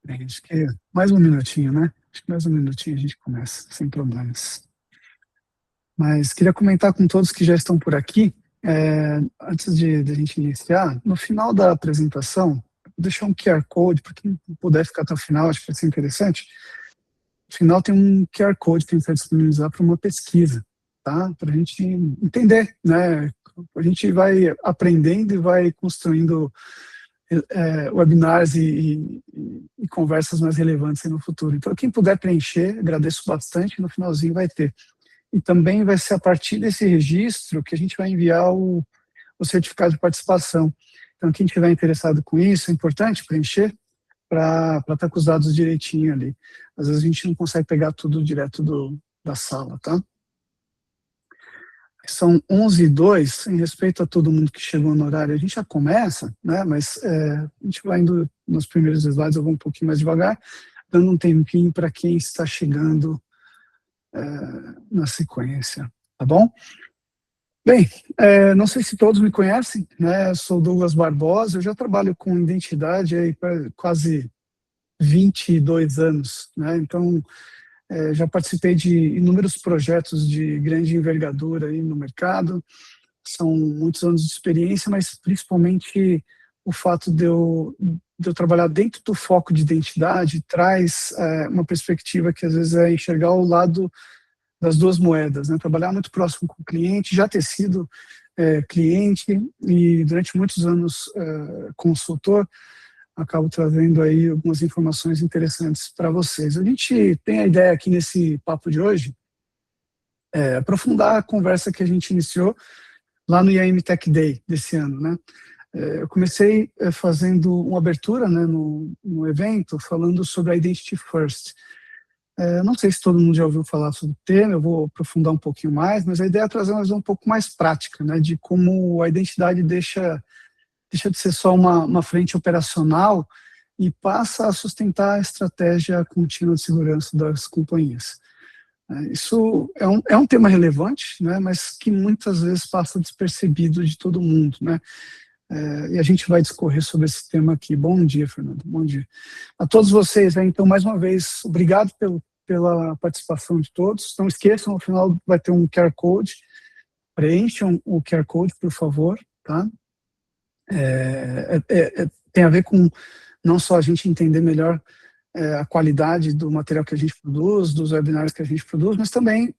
Bem, acho que mais um minutinho, né? Acho que mais um minutinho a gente começa, sem problemas. Mas queria comentar com todos que já estão por aqui, antes de a gente iniciar, no final da apresentação, vou deixar um QR Code, para quem puder ficar até o final, acho que vai ser interessante. No final tem um QR Code que a gente vai disponibilizar para uma pesquisa, tá? Para a gente entender, né? A gente vai aprendendo e vai construindo webinars e conversas mais relevantes aí no futuro. Então, quem puder preencher, agradeço bastante, no finalzinho vai ter. E também vai ser a partir desse registro que a gente vai enviar o certificado de participação. Então, quem estiver interessado com isso, é importante preencher para estar com os dados direitinho ali. Às vezes a gente não consegue pegar tudo direto da sala, tá? São 11h02, em respeito a todo mundo que chegou no horário, a gente já começa, né? Mas a gente vai indo nos primeiros slides, eu vou um pouquinho mais devagar, dando um tempinho para quem está chegando na sequência, tá bom? Bem, não sei se todos me conhecem, né? Eu sou Douglas Barbosa, eu já trabalho com identidade aí para quase 22 anos, né? Então, já participei de inúmeros projetos de grande envergadura aí no mercado, são muitos anos de experiência, mas principalmente o fato de eu trabalhar dentro do foco de identidade traz uma perspectiva que às vezes é enxergar o lado das duas moedas, né? Trabalhar muito próximo com o cliente, já ter sido cliente e durante muitos anos consultor, acabo trazendo aí algumas informações interessantes para vocês. A gente tem a ideia aqui nesse papo de hoje, aprofundar a conversa que a gente iniciou lá no IAM Tech Day desse ano, né? Eu comecei fazendo uma abertura, né, no evento, falando sobre a Identity First. Não sei se todo mundo já ouviu falar sobre o tema, eu vou aprofundar um pouquinho mais, mas a ideia é trazer uma visão um pouco mais prática, né, de como a identidade deixa de ser só uma frente operacional e passa a sustentar a estratégia contínua de segurança das companhias. Isso é um tema relevante, né, mas que muitas vezes passa despercebido de todo mundo, né? E a gente vai discorrer sobre esse tema aqui. Bom dia, Fernando. Bom dia. A todos vocês, então, mais uma vez, obrigado pela participação de todos. Não esqueçam, no final vai ter um QR Code. Preencham o QR Code, por favor, tá? Tem a ver com não só a gente entender melhor a qualidade do material que a gente produz, dos webinários que a gente produz, mas também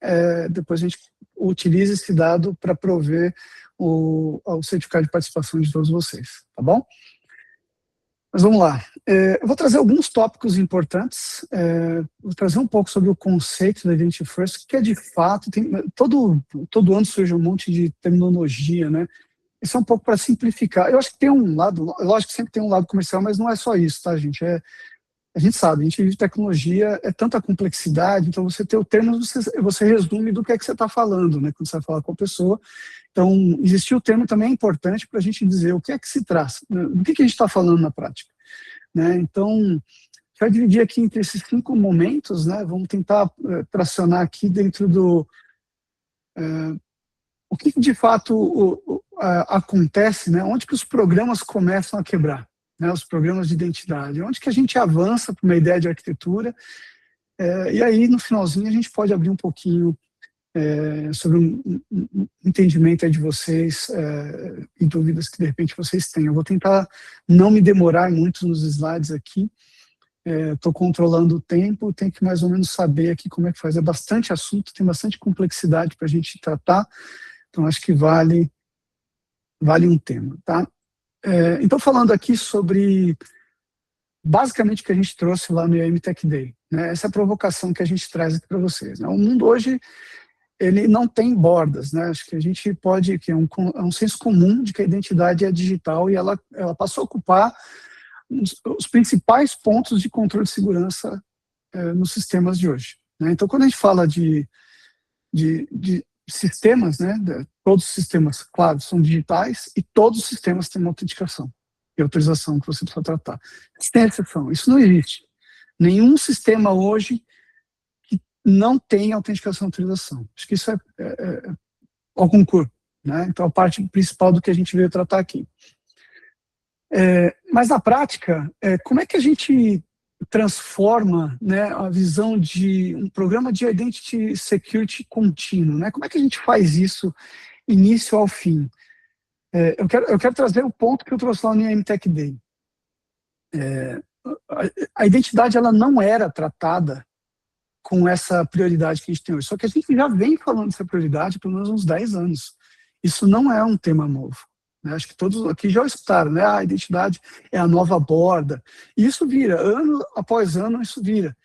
depois a gente utiliza esse dado para prover o certificado de participação de todos vocês, tá bom? Mas vamos lá. Eu vou trazer alguns tópicos importantes, vou trazer um pouco sobre o conceito da Identity First, que é de fato, todo ano surge um monte de terminologia, né? Isso é um pouco para simplificar. Eu acho que tem um lado, lógico que sempre tem um lado comercial, mas não é só isso, tá, gente? A gente sabe, a gente vive tecnologia, é tanta complexidade, então você ter o termo, você resume do que é que você está falando, né, quando você vai falar com a pessoa. Então, existir o termo também é importante para a gente dizer o que é que se traz, né, do que a gente está falando na prática, né? Então, a gente vai dividir aqui entre esses 5 momentos, né, vamos tentar tracionar aqui dentro do... o que de fato acontece, né, onde que os programas começam a quebrar, né, os programas de identidade, onde que a gente avança para uma ideia de arquitetura, e aí no finalzinho a gente pode abrir um pouquinho sobre um entendimento aí de vocês e dúvidas que de repente vocês têm. Eu vou tentar não me demorar muito nos slides aqui, estou controlando o tempo, tenho que mais ou menos saber aqui como é que faz. É bastante assunto, tem bastante complexidade para a gente tratar, então acho que vale um tema, tá? Então, falando aqui sobre, basicamente, o que a gente trouxe lá no IAM Tech Day, né? Essa é a provocação que a gente traz aqui para vocês, né? O mundo hoje, ele não tem bordas, né? Acho que a gente pode, que é um senso comum de que a identidade é digital e ela passou a ocupar os principais pontos de controle de segurança nos sistemas de hoje, né? Então, quando a gente fala de sistemas, né, todos os sistemas, claro, são digitais e todos os sistemas têm uma autenticação e autorização que você precisa tratar. Sem exceção, isso não existe. Nenhum sistema hoje que não tem autenticação e autorização. Acho que isso é ao concurso, né? Então, a parte principal do que a gente veio tratar aqui. Mas na prática, como é que a gente transforma, né, a visão de um programa de Identity Security contínuo, né? Como é que a gente faz isso início ao fim? Eu quero trazer o ponto que eu trouxe lá no IAM Tech Day. A identidade ela não era tratada com essa prioridade que a gente tem hoje. Só que a gente já vem falando dessa prioridade há pelo menos uns 10 anos. Isso não é um tema novo, né? Acho que todos aqui já escutaram, né? A identidade é a nova borda. E isso vira, ano após ano, isso vira.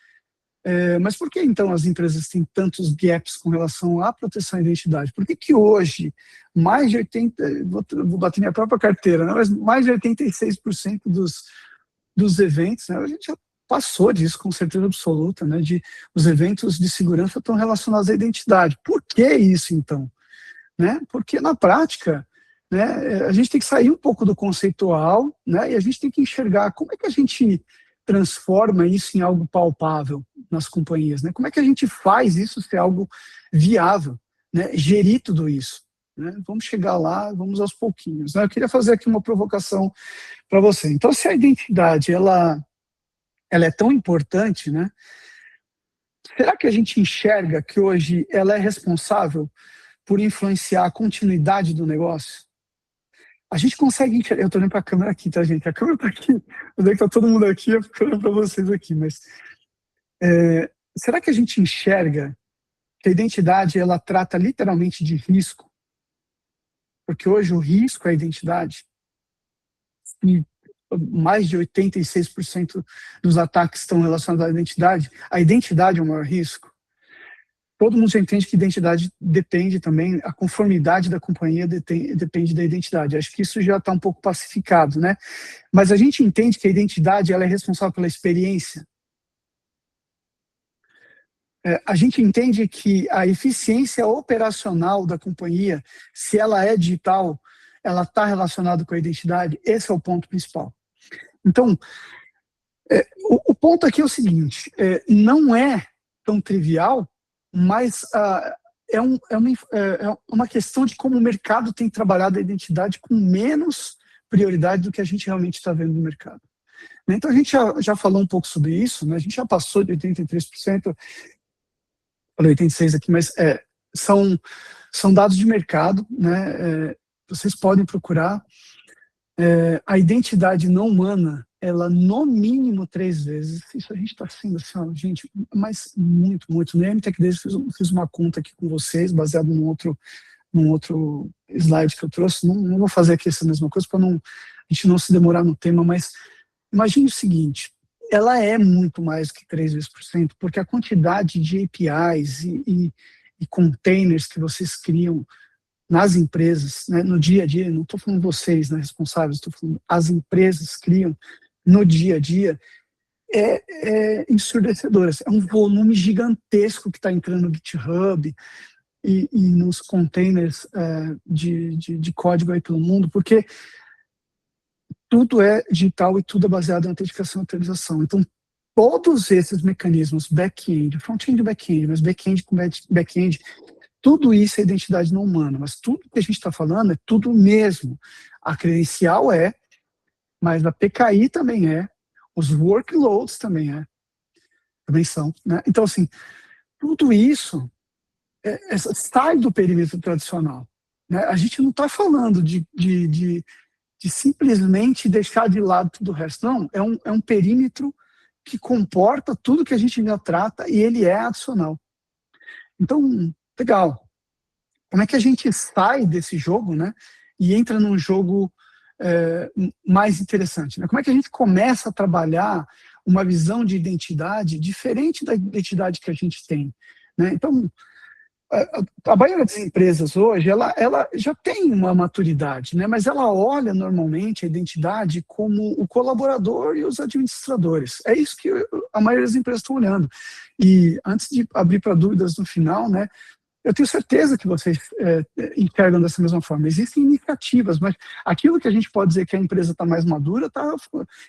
Mas por que então as empresas têm tantos gaps com relação à proteção à identidade? Por que que hoje mais de 80, vou bater minha própria carteira, né? Mas mais de 86% dos eventos, né? A gente já passou disso com certeza absoluta, né? Os eventos de segurança estão relacionados à identidade. Por que isso então? Né? Porque na prática, né, a gente tem que sair um pouco do conceitual, né, e a gente tem que enxergar como é que a gente transforma isso em algo palpável nas companhias, né? Como é que a gente faz isso ser algo viável, né? Gerir tudo isso, né? Vamos chegar lá, vamos aos pouquinhos, né? Eu queria fazer aqui uma provocação para você. Então, se a identidade ela é tão importante, né? Será que a gente enxerga que hoje ela é responsável por influenciar a continuidade do negócio? A gente consegue enxergar. Eu estou olhando para a câmera aqui, tá, gente? A câmera está aqui. Eu sei que está todo mundo aqui, eu fico olhando para vocês aqui, mas será que a gente enxerga que a identidade ela trata literalmente de risco? Porque hoje o risco é a identidade. E mais de 86% dos ataques estão relacionados à identidade. A identidade é o maior risco. Todo mundo já entende que identidade depende também, a conformidade da companhia depende da identidade. Acho que isso já está um pouco pacificado, né? Mas a gente entende que a identidade ela é responsável pela experiência. A gente entende que a eficiência operacional da companhia, se ela é digital, ela está relacionada com a identidade. Esse é o ponto principal. Então, o ponto aqui é o seguinte, não é tão trivial, mas é uma questão de como o mercado tem trabalhado a identidade com menos prioridade do que a gente realmente está vendo no mercado. Então, a gente já falou um pouco sobre isso, né? A gente já passou de 83%, falei 86% aqui, mas são dados de mercado, né? Vocês podem procurar. A identidade não humana, ela no mínimo 3 vezes, isso a gente está sendo assim, ó, gente, mas muito, muito. No MTech Days fiz uma conta aqui com vocês, baseado num outro slide que eu trouxe, não vou fazer aqui essa mesma coisa para a gente não se demorar no tema, mas imagine o seguinte, ela é muito mais que 3 vezes por cento, porque a quantidade de APIs e containers que vocês criam nas empresas, né, no dia a dia, não estou falando vocês, né, responsáveis, estou falando as empresas criam no dia a dia, é ensurdecedor. É um volume gigantesco que está entrando no GitHub e nos containers de código aí pelo mundo, porque tudo é digital e tudo é baseado em autenticação e autorização. Então, todos esses mecanismos, back-end, front-end e back-end, mas back-end com back-end, tudo isso é identidade não humana, mas tudo que a gente está falando é tudo mesmo. A credencial mas a PKI também os workloads também são. Né? Então, assim, tudo isso sai do perímetro tradicional. Né? A gente não está falando de simplesmente deixar de lado tudo o resto. Não, é um perímetro que comporta tudo que a gente ainda trata e ele é adicional. Então, legal. Como é que a gente sai desse jogo, né, e entra num jogo mais interessante? Né? Como é que a gente começa a trabalhar uma visão de identidade diferente da identidade que a gente tem? Né? Então, a maioria das empresas hoje, ela já tem uma maturidade, né? Mas ela olha normalmente a identidade como o colaborador e os administradores. É isso que a maioria das empresas estão olhando. E antes de abrir para dúvidas no final, né, eu tenho certeza que vocês enxergam dessa mesma forma. Existem iniciativas, mas aquilo que a gente pode dizer que a empresa está mais madura está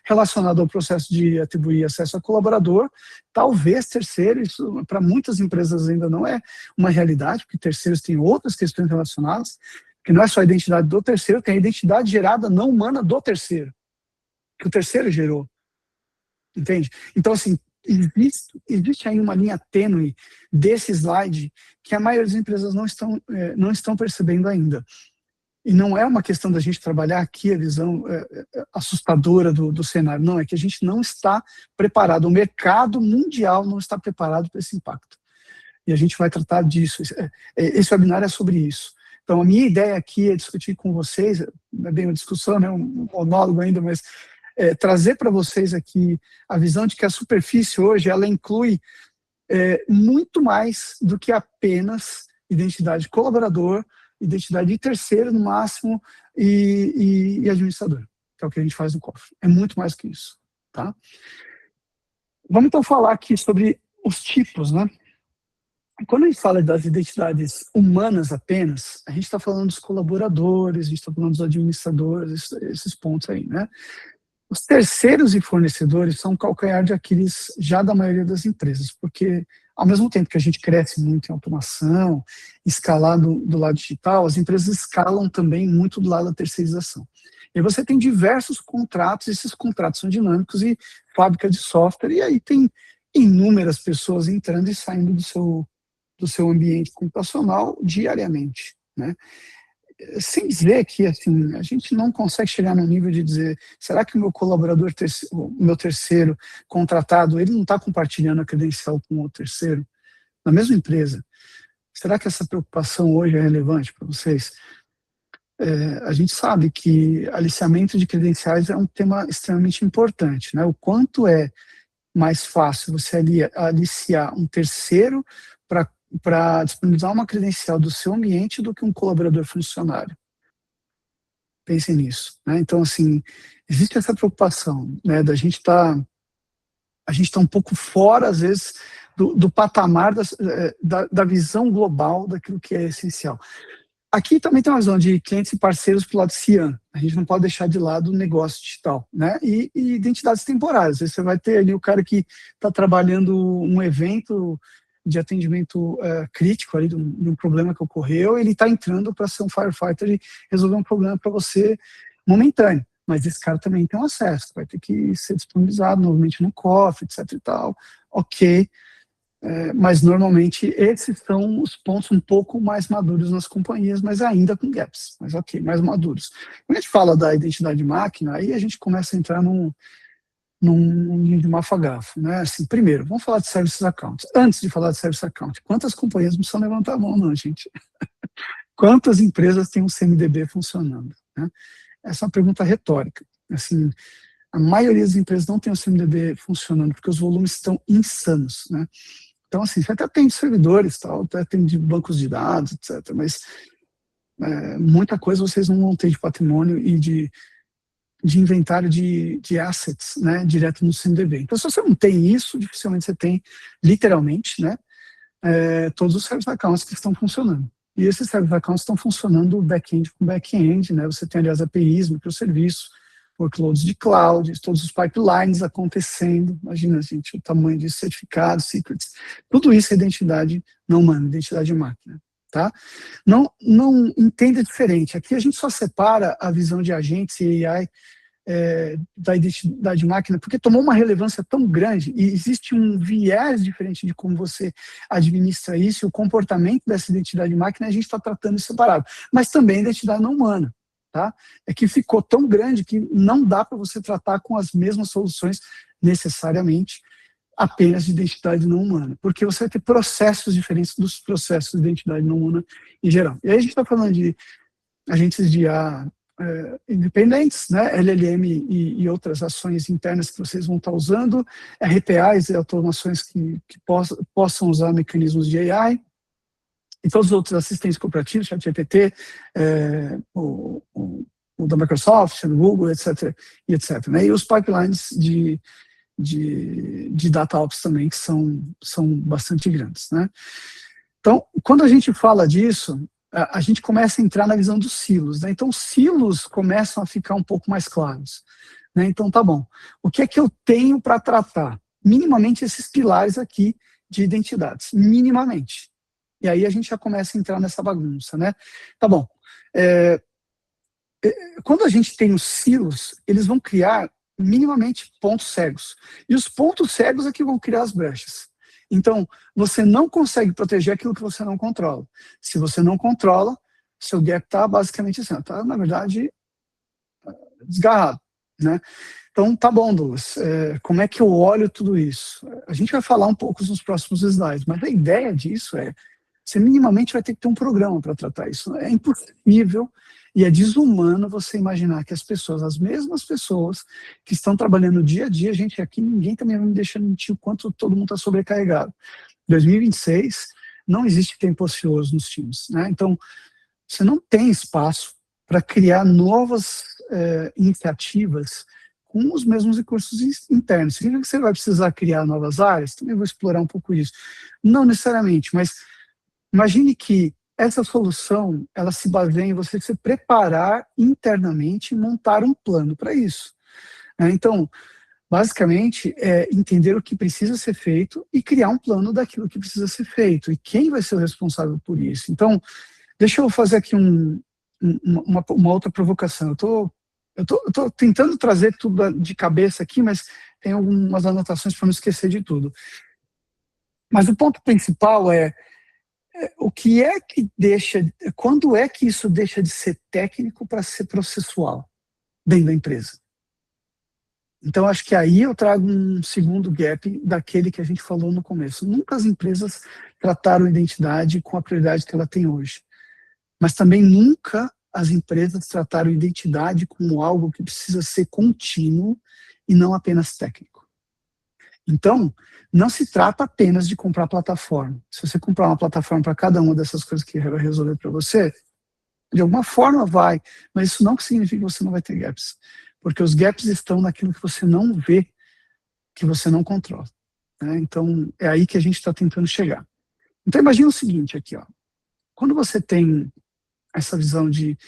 relacionado ao processo de atribuir acesso ao colaborador, talvez terceiro, isso para muitas empresas ainda não é uma realidade, porque terceiros têm outras questões relacionadas, que não é só a identidade do terceiro, tem a identidade gerada não humana do terceiro, que o terceiro gerou. entende? Então, assim, existe aí uma linha tênue desse slide que a maioria das empresas não estão percebendo ainda. E não é uma questão da gente trabalhar aqui a visão assustadora do cenário, não, é que a gente não está preparado, o mercado mundial não está preparado para esse impacto. E a gente vai tratar disso, esse webinar é sobre isso. Então, a minha ideia aqui é discutir com vocês, não é bem uma discussão, né, um monólogo ainda, mas trazer para vocês aqui a visão de que a superfície hoje, ela inclui muito mais do que apenas identidade de colaborador, identidade de terceiro, no máximo, e administrador, que é o que a gente faz no cofre. É muito mais que isso, tá? Vamos, então, falar aqui sobre os tipos, né? Quando a gente fala das identidades humanas apenas, a gente está falando dos colaboradores, a gente está falando dos administradores, esses pontos aí, né? Os terceiros e fornecedores são o calcanhar de Aquiles já da maioria das empresas, porque ao mesmo tempo que a gente cresce muito em automação, escalar do lado digital, as empresas escalam também muito do lado da terceirização. E aí você tem diversos contratos, esses contratos são dinâmicos e fábrica de software, e aí tem inúmeras pessoas entrando e saindo do seu ambiente computacional diariamente, né? Sem dizer que, assim, a gente não consegue chegar no nível de dizer, será que o meu colaborador, o meu terceiro contratado, ele não está compartilhando a credencial com o terceiro na mesma empresa? Será que essa preocupação hoje é relevante para vocês? A gente sabe que aliciamento de credenciais é um tema extremamente importante, né? O quanto é mais fácil você aliciar um terceiro para disponibilizar uma credencial do seu ambiente do que um colaborador funcionário. Pensem nisso, né? Então, assim, existe essa preocupação, né, da gente a gente tá um pouco fora, às vezes, do patamar da visão global daquilo que é essencial. Aqui também tem uma visão de clientes e parceiros para o lado CIAM. A gente não pode deixar de lado o negócio digital, né? E identidades temporárias. Às vezes você vai ter ali o cara que está trabalhando um evento de atendimento crítico ali de um problema que ocorreu, ele está entrando para ser um firefighter e resolver um problema para você momentâneo. Mas esse cara também tem um acesso, vai ter que ser disponibilizado novamente no cofre, etc e tal. Ok. Mas normalmente esses são os pontos um pouco mais maduros nas companhias, mas ainda com gaps, mas ok, mais maduros. Quando a gente fala da identidade de máquina, aí a gente começa a entrar num ninho de mafagafo, né? Assim, primeiro, vamos falar de services accounts. Antes de falar de service account, quantas companhias não precisam levantar a mão, não, gente? Quantas empresas têm um CMDB funcionando, né? Essa é uma pergunta retórica. Assim, a maioria das empresas não tem o CMDB funcionando porque os volumes estão insanos, né? Então, assim, você até tem servidores, tal, até tem de bancos de dados, etc. Mas muita coisa vocês não vão ter de patrimônio e de inventário de assets, né, direto no CMDB. Então, se você não tem isso, dificilmente você tem, literalmente, né, todos os service accounts que estão funcionando. E esses service accounts estão funcionando back-end com back-end, né, você tem, aliás, APIs, microserviços, workloads de cloud, todos os pipelines acontecendo, imagina, gente, o tamanho de certificados, secrets, tudo isso é identidade não humana, identidade de máquina, tá? Não entenda diferente, aqui a gente só separa a visão de agentes e AI da identidade de máquina, porque tomou uma relevância tão grande e existe um viés diferente de como você administra isso, e o comportamento dessa identidade de máquina a gente está tratando separado, mas também a identidade não humana. Tá? É que ficou tão grande que não dá para você tratar com as mesmas soluções necessariamente apenas de identidade não humana, porque você vai ter processos diferentes dos processos de identidade não humana em geral. E aí a gente está falando de agentes de IA independentes, né, LLM e outras ações internas que vocês vão estar usando, RPAs e automações que possam usar mecanismos de AI, e todos os outros assistentes cooperativos, ChatGPT, o da Microsoft, do Google, etc. E, etc. Né? E os pipelines de DataOps também, que são bastante grandes. Né? Então, quando a gente fala disso, a gente começa a entrar na visão dos silos. Né? Então, os silos começam a ficar um pouco mais claros. Né? Então, tá bom. O que é que eu tenho para tratar? Minimamente esses pilares aqui de identidades. Minimamente. E aí a gente já começa a entrar nessa bagunça, né? Tá bom. Quando a gente tem os silos, eles vão criar minimamente pontos cegos. E os pontos cegos é que vão criar as brechas. Então, você não consegue proteger aquilo que você não controla. Se você não controla, seu gap está basicamente assim, está, na verdade, desgarrado, né? Então, tá bom, Douglas, como é que eu olho tudo isso? A gente vai falar um pouco nos próximos slides, mas a ideia disso você minimamente vai ter que ter um programa para tratar isso. É impossível e é desumano você imaginar que as mesmas pessoas que estão trabalhando dia a dia, gente, aqui ninguém também vai me deixar mentir o quanto todo mundo está sobrecarregado. 2026, não existe tempo ocioso nos times, né? Então, você não tem espaço para criar novas iniciativas com os mesmos recursos internos. Significa que você vai precisar criar novas áreas? Também vou explorar um pouco isso. Não necessariamente, mas imagine que essa solução, ela se baseia em você se preparar internamente e montar um plano para isso. Então, basicamente, é entender o que precisa ser feito e criar um plano daquilo que precisa ser feito. E quem vai ser o responsável por isso? Então, deixa eu fazer aqui uma outra provocação. Eu tô tentando trazer tudo de cabeça aqui, mas tem algumas anotações para não esquecer de tudo. Mas o ponto principal o que é que quando é que isso deixa de ser técnico para ser processual dentro da empresa? Então, acho que aí eu trago um segundo gap daquele que a gente falou no começo. Nunca as empresas trataram a identidade com a prioridade que ela tem hoje. Mas também nunca as empresas trataram a identidade como algo que precisa ser contínuo e não apenas técnico. Então, não se trata apenas de comprar plataforma. Se você comprar uma plataforma para cada uma dessas coisas que vai resolver para você, de alguma forma vai, mas isso não significa que você não vai ter gaps. Porque os gaps estão naquilo que você não vê, que você não controla. Né? Então, é aí que a gente está tentando chegar. Então, imagina o seguinte aqui, ó. Quando você tem essa visão de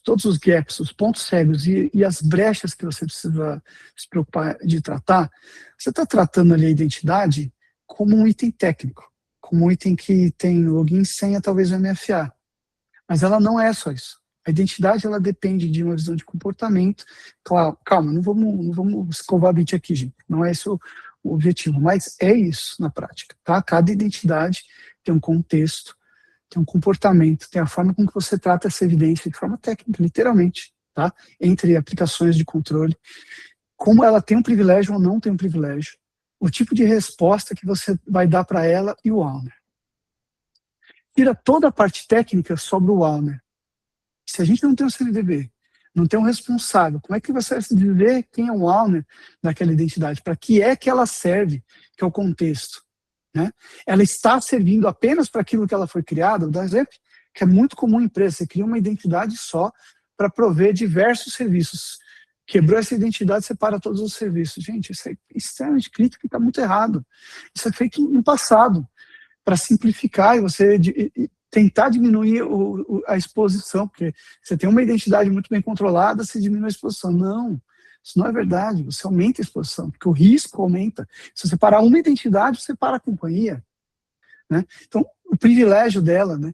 todos os gaps, os pontos cegos e as brechas que você precisa se preocupar de tratar, você está tratando ali a identidade como um item técnico, como um item que tem login, senha, talvez o MFA. Mas ela não é só isso. A identidade, ela depende de uma visão de comportamento. Claro, calma, não vamos escovar a bit aqui, gente. Não é esse o objetivo, mas é isso na prática, tá? Cada identidade tem um contexto, tem um comportamento, tem a forma com que você trata essa evidência de forma técnica, literalmente, tá? Entre aplicações de controle, como ela tem um privilégio ou não tem um privilégio, o tipo de resposta que você vai dar para ela e o owner. Tira toda a parte técnica sobre o owner. Se a gente não tem um CNDB, não tem um responsável, como é que você vai dizer quem é o owner daquela identidade? Para que é que ela serve, que é o contexto? Né? Ela está servindo apenas para aquilo que ela foi criada? Vou dar um exemplo que é muito comum em empresa. Você cria uma identidade só para prover diversos serviços. Quebrou essa identidade, separa todos os serviços. Gente, isso é extremamente crítico e está muito errado. Isso é feito no passado, para simplificar e você tentar diminuir a exposição, porque você tem uma identidade muito bem controlada, você diminui a exposição. Não, isso não é verdade, você aumenta a exposição, porque o risco aumenta. Se você parar uma identidade, você para a companhia. Né? Então, o privilégio dela, né?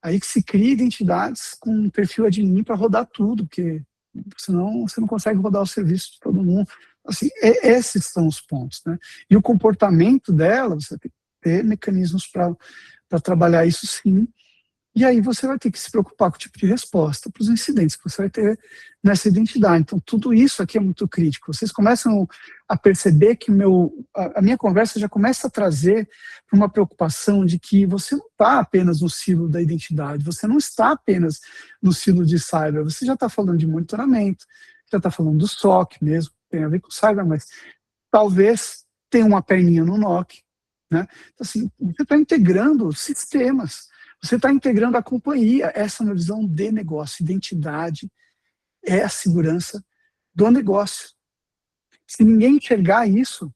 Aí que se cria identidades com um perfil admin para rodar tudo, porque senão você não consegue rodar o serviço de todo mundo. Assim, esses são os pontos. Né? E o comportamento dela, você tem que ter mecanismos para trabalhar isso sim. E aí você vai ter que se preocupar com o tipo de resposta para os incidentes que você vai ter nessa identidade. Então, tudo isso aqui é muito crítico. Vocês começam a perceber que a minha conversa já começa a trazer uma preocupação de que você não está apenas no silo da identidade, você não está apenas no silo de cyber, você já está falando de monitoramento, já está falando do SOC mesmo, tem a ver com cyber, mas talvez tenha uma perninha no NOC. Né? Então, assim, você está integrando sistemas, você está integrando a companhia. Essa é uma visão de negócio. Identidade é a segurança do negócio. Se ninguém enxergar isso,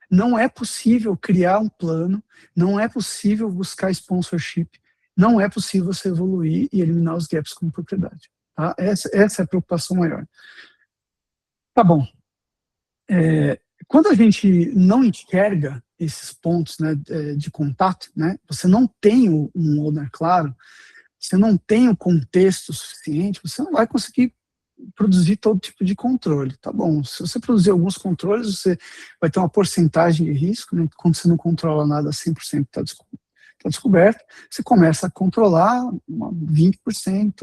não é possível criar um plano, não é possível buscar sponsorship, não é possível você evoluir e eliminar os gaps como propriedade. Tá? Essa é a preocupação maior. Tá bom. Quando a gente não enxerga esses pontos, né, de contato, né, você não tem um owner claro, você não tem o contexto suficiente, você não vai conseguir produzir todo tipo de controle. Tá bom, se você produzir alguns controles, você vai ter uma porcentagem de risco, né? Quando você não controla nada 100% está descoberto, você começa a controlar 20%,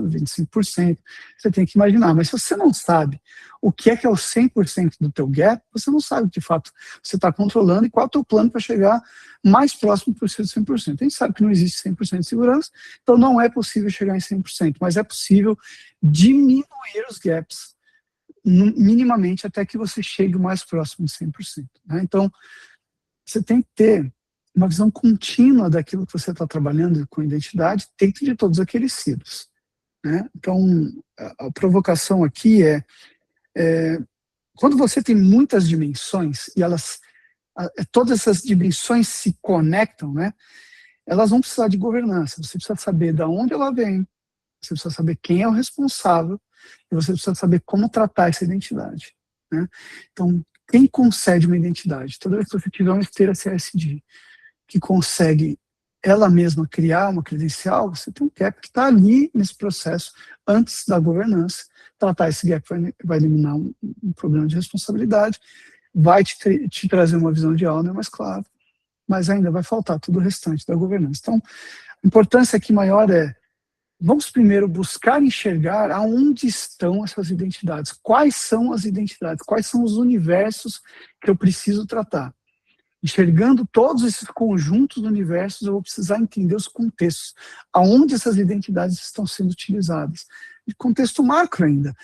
25%, você tem que imaginar, mas se você não sabe o que é o 100% do teu gap, você não sabe de fato você está controlando e qual é o teu plano para chegar mais próximo do 100%. A gente sabe que não existe 100% de segurança, então não é possível chegar em 100%, mas é possível diminuir os gaps minimamente até que você chegue o mais próximo de 100%. Né? Então, você tem que ter uma visão contínua daquilo que você está trabalhando com identidade dentro de todos aqueles silos. Né? Então, a provocação aqui é quando você tem muitas dimensões e todas essas dimensões se conectam, né? Elas vão precisar de governança. Você precisa saber de onde ela vem, você precisa saber quem é o responsável e você precisa saber como tratar essa identidade. Né? Então, quem concede uma identidade? Toda vez que você tiver uma esteira CSD que consegue ela mesma criar uma credencial, você tem um gap que está ali nesse processo antes da governança. Tratar esse gap vai eliminar um problema de responsabilidade, vai te trazer uma visão de owner mais clara, mas ainda vai faltar todo o restante da governança. Então, a importância aqui maior vamos primeiro buscar enxergar aonde estão essas identidades, quais são as identidades, quais são os universos que eu preciso tratar. Enxergando todos esses conjuntos de universos, eu vou precisar entender os contextos, aonde essas identidades estão sendo utilizadas. E contexto macro ainda.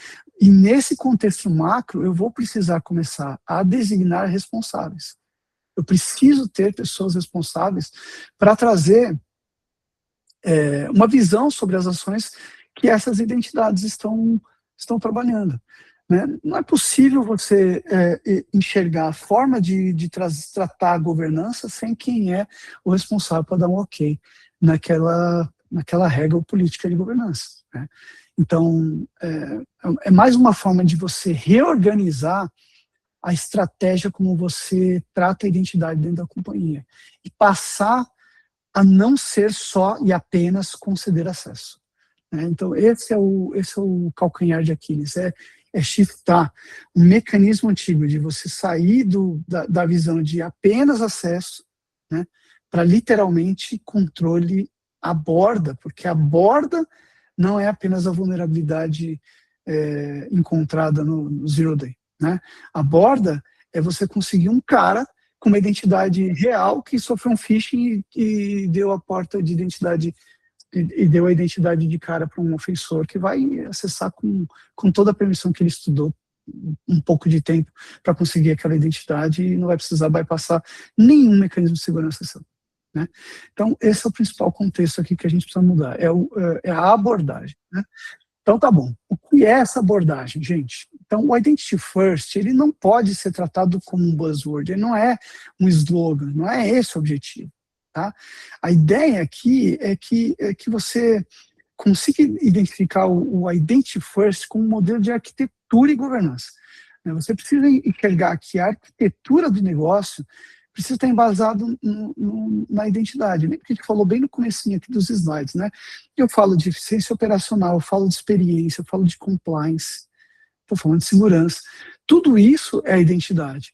E nesse contexto macro, eu vou precisar começar a designar responsáveis. Eu preciso ter pessoas responsáveis para trazer uma visão sobre as ações que essas identidades estão trabalhando. Né? Não é possível você enxergar a forma de tratar a governança sem quem é o responsável para dar um ok naquela regra política de governança. Né? Então, é mais uma forma de você reorganizar a estratégia como você trata a identidade dentro da companhia e passar a não ser só e apenas conceder acesso. Né? Então, esse é o calcanhar de Aquiles, shiftar um mecanismo antigo de você sair da visão de apenas acesso, né, para literalmente controle à borda, porque a borda não é apenas a vulnerabilidade encontrada no Zero Day. Né? A borda é você conseguir um cara com uma identidade real que sofreu um phishing e deu a porta de identidade e deu a identidade de cara para um ofensor que vai acessar com toda a permissão que ele estudou um pouco de tempo para conseguir aquela identidade e não vai precisar bypassar nenhum mecanismo de segurança seu. Né? Então, esse é o principal contexto aqui que a gente precisa mudar, é a abordagem. Né? Então, tá bom. O que é essa abordagem, gente? Então, o Identity First, ele não pode ser tratado como um buzzword, ele não é um slogan, não é esse o objetivo. Tá? A ideia aqui é que você consiga identificar o Identity First como um modelo de arquitetura e governança. Você precisa enxergar que a arquitetura do negócio precisa estar embasado na identidade, né? Porque a gente falou bem no comecinho aqui dos slides, né? Eu falo de eficiência operacional, eu falo de experiência, eu falo de compliance, estou falando de segurança. Tudo isso é identidade.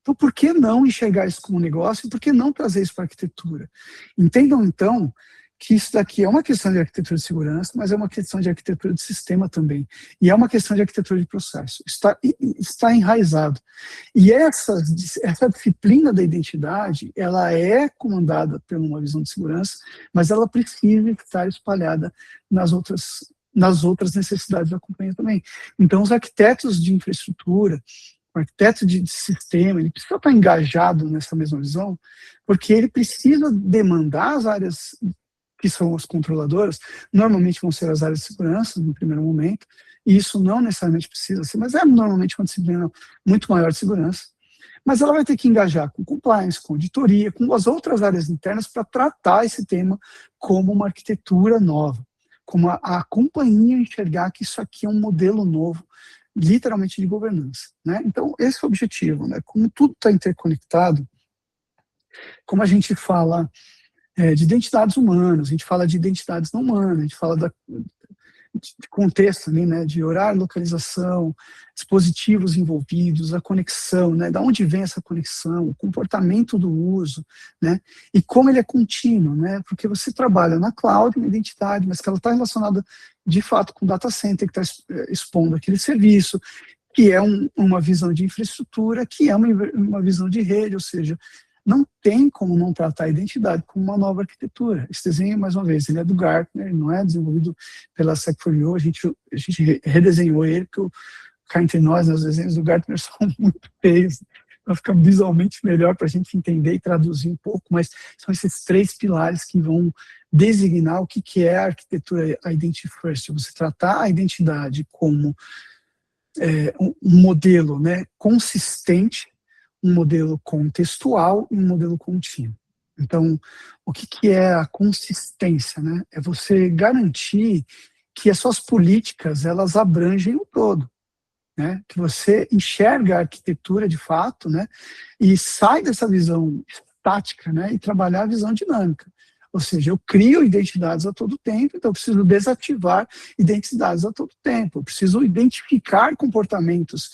Então, por que não enxergar isso como negócio e por que não trazer isso para a arquitetura? Entendam, então, que isso daqui é uma questão de arquitetura de segurança, mas é uma questão de arquitetura de sistema também. E é uma questão de arquitetura de processo. Está enraizado. E essa disciplina da identidade, ela é comandada por uma visão de segurança, mas ela precisa estar espalhada nas outras necessidades da companhia também. Então, os arquitetos de infraestrutura, o arquiteto de sistema, ele precisa estar engajado nessa mesma visão, porque ele precisa demandar as áreas que são as controladoras, normalmente vão ser as áreas de segurança no primeiro momento, e isso não necessariamente precisa ser, mas é normalmente uma disciplina muito maior de segurança, mas ela vai ter que engajar com compliance, com auditoria, com as outras áreas internas para tratar esse tema como uma arquitetura nova, como a companhia enxergar que isso aqui é um modelo novo, literalmente de governança. Né? Então, esse é o objetivo. Né? Como tudo está interconectado, como a gente fala de identidades humanas, a gente fala de identidades não humanas, a gente fala de contexto ali, né, de horário, localização, dispositivos envolvidos, a conexão, né, da onde vem essa conexão, o comportamento do uso, né, e como ele é contínuo, né, porque você trabalha na cloud, na identidade, mas que ela está relacionada de fato com o data center que está expondo aquele serviço, que é uma visão de infraestrutura, que é uma visão de rede, ou seja, não tem como não tratar a identidade como uma nova arquitetura. Esse desenho, mais uma vez, ele é do Gartner, não é desenvolvido pela Sec4U, a gente redesenhou ele, porque cá entre nós, né, os desenhos do Gartner são muito feios, para ficar visualmente melhor para a gente entender e traduzir um pouco, mas são esses 3 pilares que vão designar o que é a arquitetura Identity First. Você tratar a identidade como um modelo, né, consistente, um modelo contextual e um modelo contínuo. Então, o que é a consistência, né? É você garantir que as suas políticas, elas abrangem o todo, né? Que você enxerga a arquitetura de fato, né? E sai dessa visão estática, né? E trabalhar a visão dinâmica. Ou seja, eu crio identidades a todo tempo, então eu preciso desativar identidades a todo tempo. Eu preciso identificar comportamentos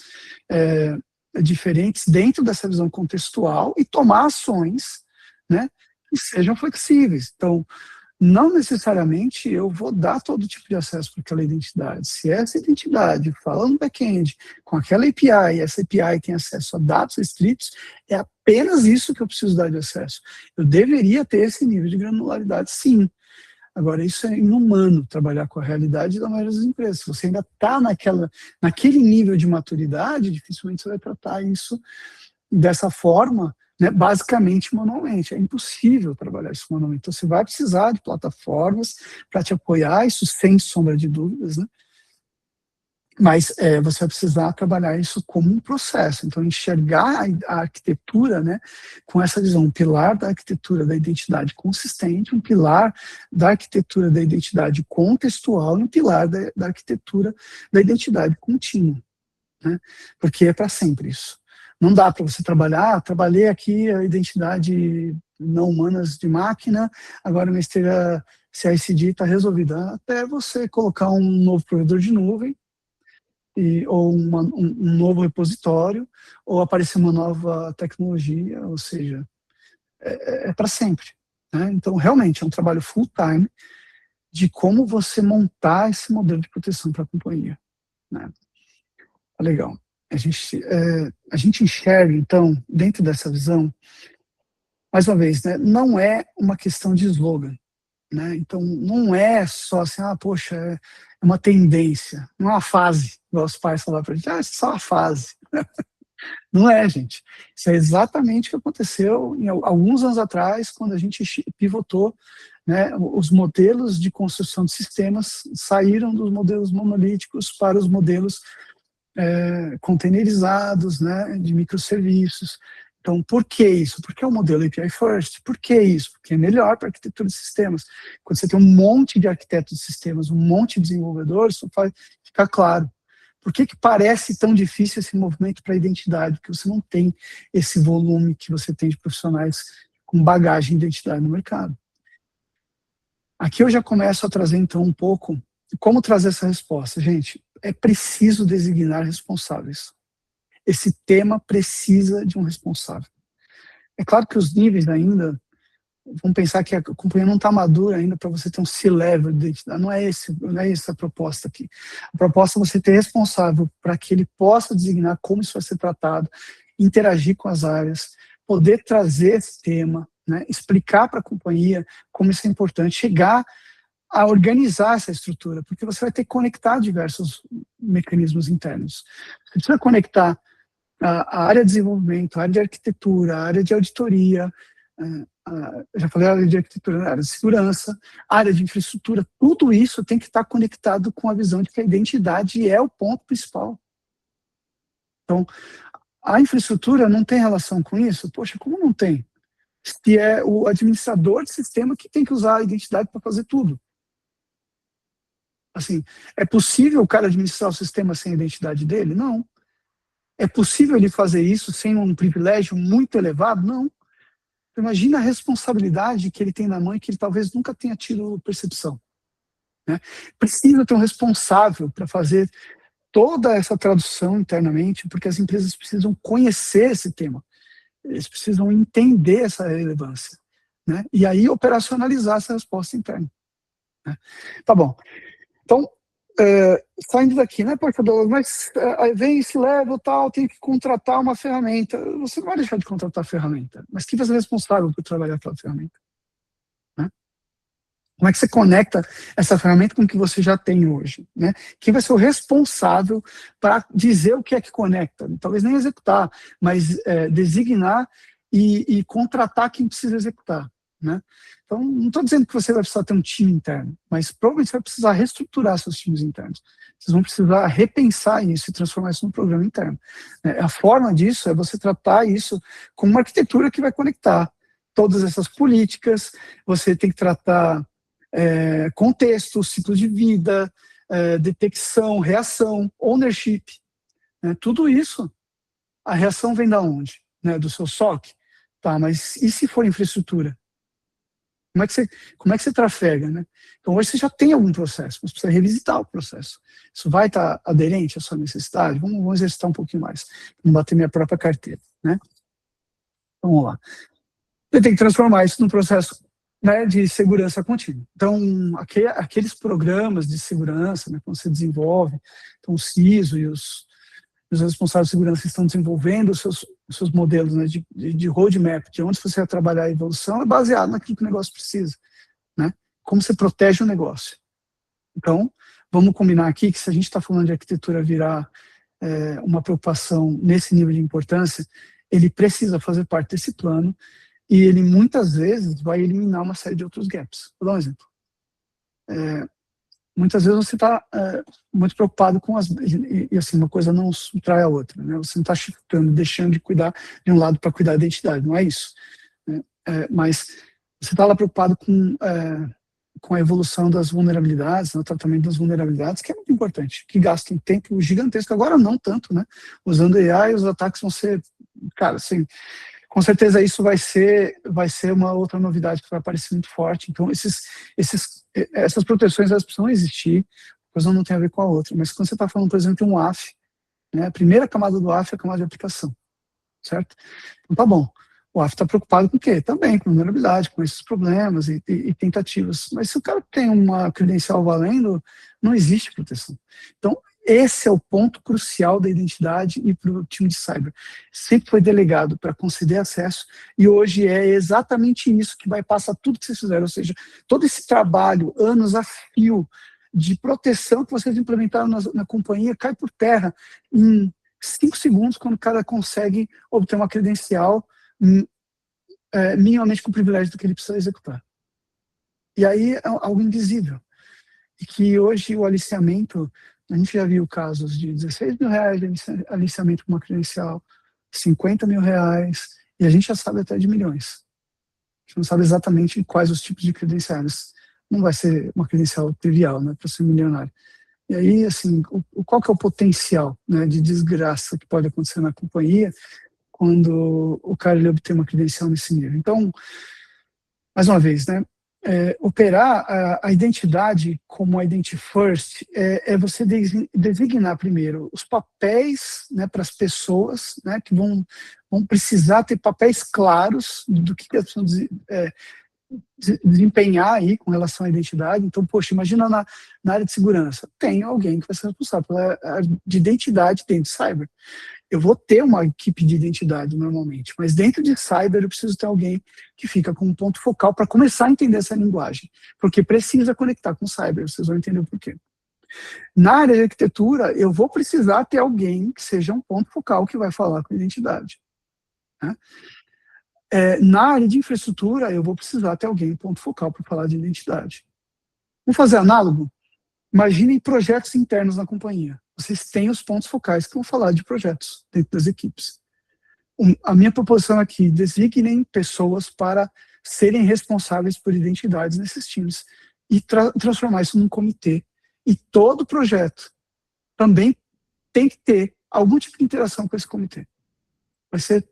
diferentes dentro dessa visão contextual e tomar ações, né, que sejam flexíveis. Então, não necessariamente eu vou dar todo tipo de acesso para aquela identidade. Se essa identidade fala no back-end com aquela API, e essa API tem acesso a dados restritos, é apenas isso que eu preciso dar de acesso. Eu deveria ter esse nível de granularidade, sim. Agora, isso é inumano, trabalhar com a realidade da maioria das empresas. Se você ainda está naquele nível de maturidade, dificilmente você vai tratar isso dessa forma, né, basicamente manualmente. É impossível trabalhar isso manualmente. Então, você vai precisar de plataformas para te apoiar, isso sem sombra de dúvidas, né? Mas você vai precisar trabalhar isso como um processo. Então, enxergar a arquitetura, né, com essa visão, um pilar da arquitetura da identidade consistente, um pilar da arquitetura da identidade contextual e um pilar da arquitetura da identidade contínua, né? Porque é para sempre isso. Não dá para você trabalhei aqui a identidade não humanas de máquina, agora minha esteira CI/CD está resolvida. Até você colocar um novo provedor de nuvem, ou um novo repositório, ou aparecer uma nova tecnologia, ou seja, é para sempre, né? Então, realmente, é um trabalho full-time de como você montar esse modelo de proteção para a companhia, né? Legal. A gente enxerga, então, dentro dessa visão, mais uma vez, né, não é uma questão de slogan, né? Então, não é só assim, poxa, é uma tendência, não é uma fase, igual os pais falavam para a gente, isso é só uma fase. Não é, gente. Isso é exatamente o que aconteceu alguns anos atrás, quando a gente pivotou, né, os modelos de construção de sistemas saíram dos modelos monolíticos para os modelos containerizados, né, de microserviços. Então, por que isso? Porque é o modelo API First. Por que isso? Porque é melhor para a arquitetura de sistemas. Quando você tem um monte de arquitetos de sistemas, um monte de desenvolvedores, isso faz ficar claro. Por que parece tão difícil esse movimento para a identidade? Porque você não tem esse volume que você tem de profissionais com bagagem de identidade no mercado. Aqui eu já começo a trazer, então, um pouco como trazer essa resposta. Gente, é preciso designar responsáveis. Esse tema precisa de um responsável. É claro que os níveis ainda, vamos pensar que a companhia não está madura ainda para você ter um C-level de identidade. Não é essa a proposta aqui. A proposta é você ter responsável para que ele possa designar como isso vai ser tratado, interagir com as áreas, poder trazer esse tema, né, explicar para a companhia como isso é importante, chegar a organizar essa estrutura, porque você vai ter que conectar diversos mecanismos internos. Você precisa conectar a área de desenvolvimento, a área de arquitetura, a área de auditoria, já falei a área de arquitetura, a área de segurança, a área de infraestrutura, tudo isso tem que estar conectado com a visão de que a identidade é o ponto principal. Então, a infraestrutura não tem relação com isso? Poxa, como não tem? Se é o administrador de sistema que tem que usar a identidade para fazer tudo. Assim, é possível o cara administrar o sistema sem a identidade dele? Não. É possível ele fazer isso sem um privilégio muito elevado? Não. Imagina a responsabilidade que ele tem na mão e que ele talvez nunca tenha tido percepção. né? Precisa ter um responsável para fazer toda essa tradução internamente, porque as empresas precisam conhecer esse tema, eles precisam entender essa relevância, né? E aí operacionalizar essa resposta interna, né? Tá bom. Então, saindo daqui, né, poxa, Douglas, mas aí vem esse level tal, tem que contratar uma ferramenta. Você não vai deixar de contratar a ferramenta, mas quem vai ser responsável por trabalhar aquela ferramenta, né? Como é que você conecta essa ferramenta com o que você já tem hoje, né? Quem vai ser o responsável para dizer o que é que conecta? Talvez nem executar, mas designar e contratar quem precisa executar, né? Então, não estou dizendo que você vai precisar ter um time interno, mas provavelmente você vai precisar reestruturar seus times internos. Vocês vão precisar repensar isso e transformar isso num programa interno, né? A forma disso é você tratar isso como uma arquitetura que vai conectar todas essas políticas. Você tem que tratar contexto, ciclo de vida, detecção, reação, ownership, né? Tudo isso, a reação vem da onde? Né? Do seu SOC? Tá, mas e se for infraestrutura? Como é que você trafega, né? Então hoje você já tem algum processo, mas precisa revisitar o processo. Isso vai estar aderente à sua necessidade? Vamos exercitar um pouquinho mais, vamos bater minha própria carteira, né? Vamos lá. Você tem que transformar isso num processo, né, de segurança contínua. Então, aqueles programas de segurança, né, quando você desenvolve, então o CISO e os responsáveis de segurança estão desenvolvendo os seus modelos, né, de roadmap, de onde você vai trabalhar a evolução, é baseado naquilo que o negócio precisa, né? Como você protege o negócio. Então, vamos combinar aqui que se a gente está falando de arquitetura virar uma preocupação nesse nível de importância, ele precisa fazer parte desse plano. E ele, muitas vezes, vai eliminar uma série de outros gaps. Vou dar um exemplo. Muitas vezes você está muito preocupado com e assim, uma coisa não subtrai a outra, né? Você não está shiftando, deixando de cuidar de um lado para cuidar da identidade, não é isso, né? Mas você está lá preocupado com a evolução das vulnerabilidades, né, o tratamento das vulnerabilidades, que é muito importante, que gasta um tempo gigantesco. Agora não tanto, né? Usando AI, os ataques vão ser, cara, assim, com certeza isso vai ser uma outra novidade que vai aparecer muito forte. Então, essas proteções elas precisam existir, uma coisa não tem a ver com a outra. Mas quando você está falando, por exemplo, de um AF, né, a primeira camada do AF é a camada de aplicação, certo? Então, tá bom. O AF está preocupado com o quê? Também com vulnerabilidade, com esses problemas e tentativas. Mas se o cara tem uma credencial valendo, não existe proteção. Então, esse é o ponto crucial da identidade e para o time de cyber. Sempre foi delegado para conceder acesso e hoje é exatamente isso que bypassa tudo que vocês fizeram. Ou seja, todo esse trabalho, anos a fio de proteção que vocês implementaram na companhia cai por terra em 5 segundos quando o cara consegue obter uma credencial minimamente com o privilégio do que ele precisa executar. E aí é algo invisível. E que hoje o aliciamento, a gente já viu casos de R$16 mil de aliciamento com uma credencial, R$50 mil, e a gente já sabe até de milhões. A gente não sabe exatamente quais os tipos de credenciais. Não vai ser uma credencial trivial, né, para ser milionário. E aí, assim, qual que é o potencial, né, de desgraça que pode acontecer na companhia quando o cara ele obter uma credencial nesse nível? Então, mais uma vez, né, operar a identidade como a Identity First é você designar primeiro os papéis, né, para as pessoas, né, que vão precisar ter papéis claros do que elas precisam desempenhar aí com relação à identidade. Então, poxa, imagina na área de segurança, tem alguém que vai ser responsável pela área de identidade dentro de cyber. Eu vou ter uma equipe de identidade normalmente, mas dentro de cyber eu preciso ter alguém que fica com um ponto focal para começar a entender essa linguagem, porque precisa conectar com cyber, vocês vão entender o porquê. Na área de arquitetura, eu vou precisar ter alguém que seja um ponto focal que vai falar com identidade, né? Na área de infraestrutura, eu vou precisar ter alguém ponto focal para falar de identidade. Vamos fazer análogo? Imaginem projetos internos na companhia. Vocês têm os pontos focais que vão falar de projetos dentro das equipes. A minha proposição aqui, designem pessoas para serem responsáveis por identidades nesses times e transformar isso num comitê. E todo projeto também tem que ter algum tipo de interação com esse comitê. Vai ser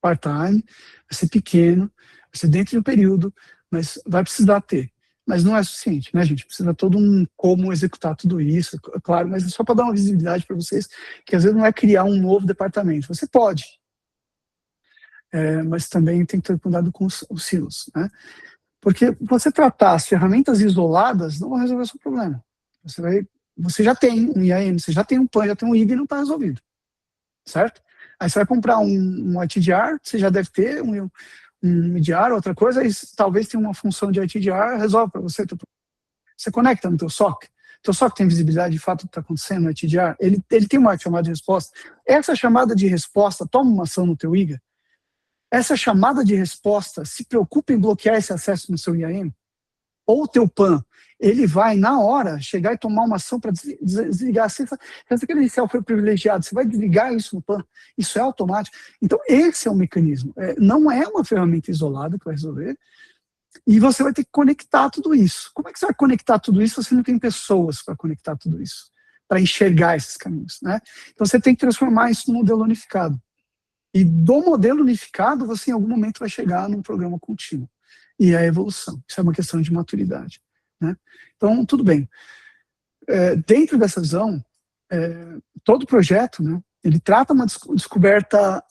part-time, vai ser pequeno, vai ser dentro de um período, mas vai precisar ter. mas não é suficiente, né, gente? Precisa todo um como executar tudo isso, claro, mas é só para dar uma visibilidade para vocês, que às vezes não é criar um novo departamento. Você pode, mas também tem que ter cuidado com os silos, né? Porque você tratar as ferramentas isoladas não vai resolver o seu problema. Você já tem um IAM, você já tem um PAN, já tem um IGA e não está resolvido, certo? Aí você vai comprar um ITDR, você já deve ter um IDR, outra coisa, e talvez tenha uma função de ITDR, resolve para você. Você conecta no teu SOC. Teu SOC tem visibilidade de fato do que está acontecendo no ITDR. Ele tem uma chamada de resposta. Essa chamada de resposta toma uma ação no teu IGA. Essa chamada de resposta se preocupa em bloquear esse acesso no seu IAM. Ou o teu PAN, ele vai, na hora, chegar e tomar uma ação para desligar. Se essa credencial foi privilegiada, você vai desligar isso no PAN. Isso é automático. Então, esse é o mecanismo. Não é uma ferramenta isolada que vai resolver. E você vai ter que conectar tudo isso. Como é que você vai conectar tudo isso se você não tem pessoas para conectar tudo isso? Para enxergar esses caminhos, né? Então, você tem que transformar isso num modelo unificado. E do modelo unificado, você em algum momento vai chegar num programa contínuo. E é a evolução. Isso é uma questão de maturidade, né? Então, tudo bem. Dentro dessa visão, todo projeto, né, ele trata uma descoberta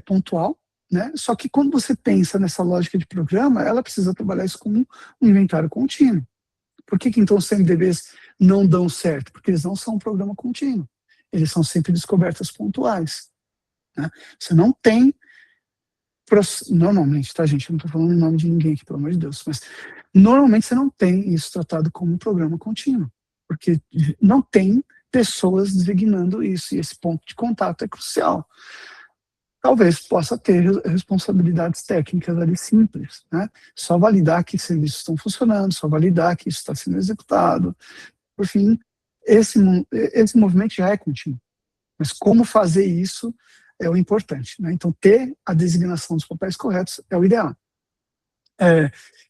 pontual, né? Só que quando você pensa nessa lógica de programa, ela precisa trabalhar isso como um inventário contínuo. Por que então os CMDBs não dão certo? Porque eles não são um programa contínuo. Eles são sempre descobertas pontuais, né? Você não tem, normalmente, tá, gente? Eu não estou falando em nome de ninguém aqui, pelo amor de Deus, mas normalmente você não tem isso tratado como um programa contínuo, porque não tem pessoas designando isso, e esse ponto de contato é crucial. Talvez possa ter responsabilidades técnicas ali simples, né? Só validar que serviços estão funcionando, só validar que isso está sendo executado. Por fim, esse movimento já é contínuo. Mas como fazer isso é o importante, né? Então, ter a designação dos papéis corretos é o ideal.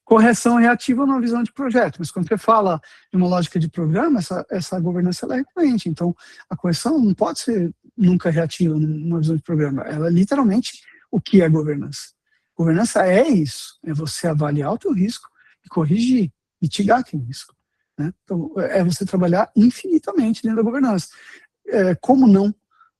Correção reativa numa visão de projeto, mas quando você fala de uma lógica de programa, essa governança ela é recorrente. Então, a correção não pode ser nunca reativa numa visão de programa. Ela é literalmente o que é governança. Governança é isso, é você avaliar o teu risco e corrigir, mitigar aquele risco, né? Então, é você trabalhar infinitamente dentro da governança. Como não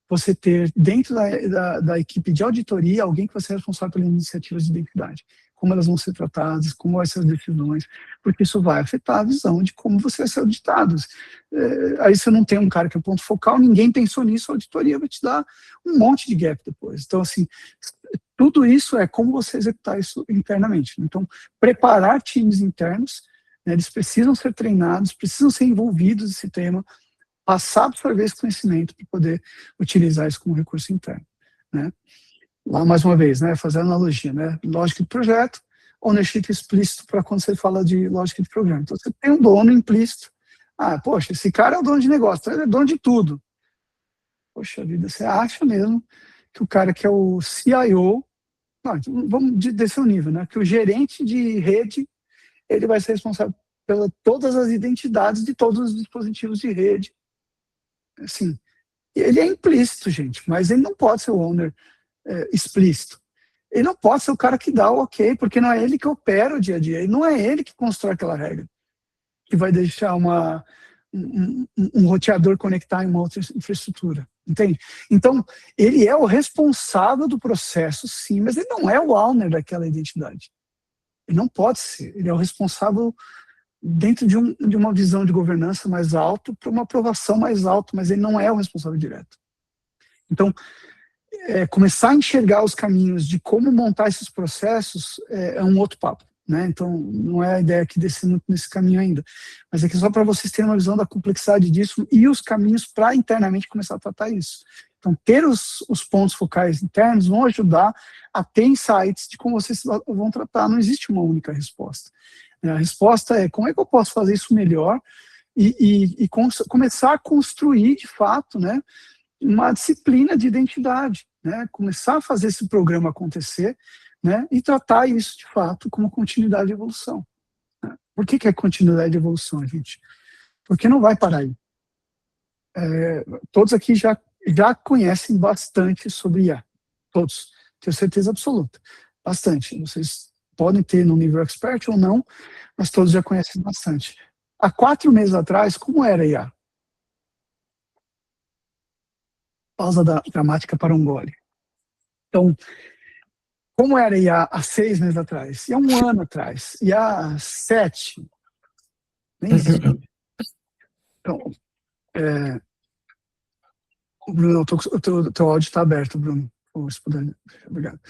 você ter dentro da equipe de auditoria alguém que vai ser responsável pelas iniciativas de identidade, como elas vão ser tratadas, como vão ser as decisões, porque isso vai afetar a visão de como você vai ser auditado. Aí você não tem um cara que é ponto focal, ninguém pensou nisso, a auditoria vai te dar um monte de gap depois. Então, assim, tudo isso é como você executar isso internamente. Então, preparar times internos, né, eles precisam ser treinados, precisam ser envolvidos nesse tema, passar a absorver esse conhecimento para poder utilizar isso como recurso interno, né? Lá, mais uma vez, né, fazer analogia, né, lógica de projeto, ownership explícito para quando você fala de lógica de programa. Então, você tem um dono implícito. Poxa, esse cara é o dono de negócio, então ele é dono de tudo. Poxa vida, você acha mesmo que o cara que é o CIO, vamos descer o nível, né, que o gerente de rede, ele vai ser responsável por todas as identidades de todos os dispositivos de rede. Assim, ele é implícito, gente, mas ele não pode ser o owner explícito. Ele não pode ser o cara que dá o ok, porque não é ele que opera o dia a dia, e não é ele que constrói aquela regra, que vai deixar um roteador conectar em uma outra infraestrutura, entende? Então, ele é o responsável do processo, sim, mas ele não é o owner daquela identidade. Ele não pode ser, ele é o responsável dentro de uma visão de governança mais alta, para uma aprovação mais alta, mas ele não é o responsável direto. Então, começar a enxergar os caminhos de como montar esses processos é um outro papo, né? Então, não é a ideia aqui descer muito nesse caminho ainda, mas é que só para vocês terem uma visão da complexidade disso e os caminhos para internamente começar a tratar isso. Então, ter os pontos focais internos vão ajudar a ter insights de como vocês vão tratar. Não existe uma única resposta. A resposta é como é que eu posso fazer isso melhor e começar a construir, de fato, né, uma disciplina de identidade, né, começar a fazer esse programa acontecer, né, e tratar isso, de fato, como continuidade de evolução. Né? Por que é continuidade de evolução, gente? Porque não vai parar aí. Todos aqui já conhecem bastante sobre IA. Todos. Tenho certeza absoluta. Bastante. Vocês podem ter no nível expert ou não, mas todos já conhecem bastante. Há 4 meses atrás, como era a IA? Pausa dramática para um gole. Então, como era a IA há 6 meses atrás? E há 1 ano atrás? E há 7? Nem existia. Então, Bruno, o teu áudio está aberto, Bruno. Se puder, obrigado.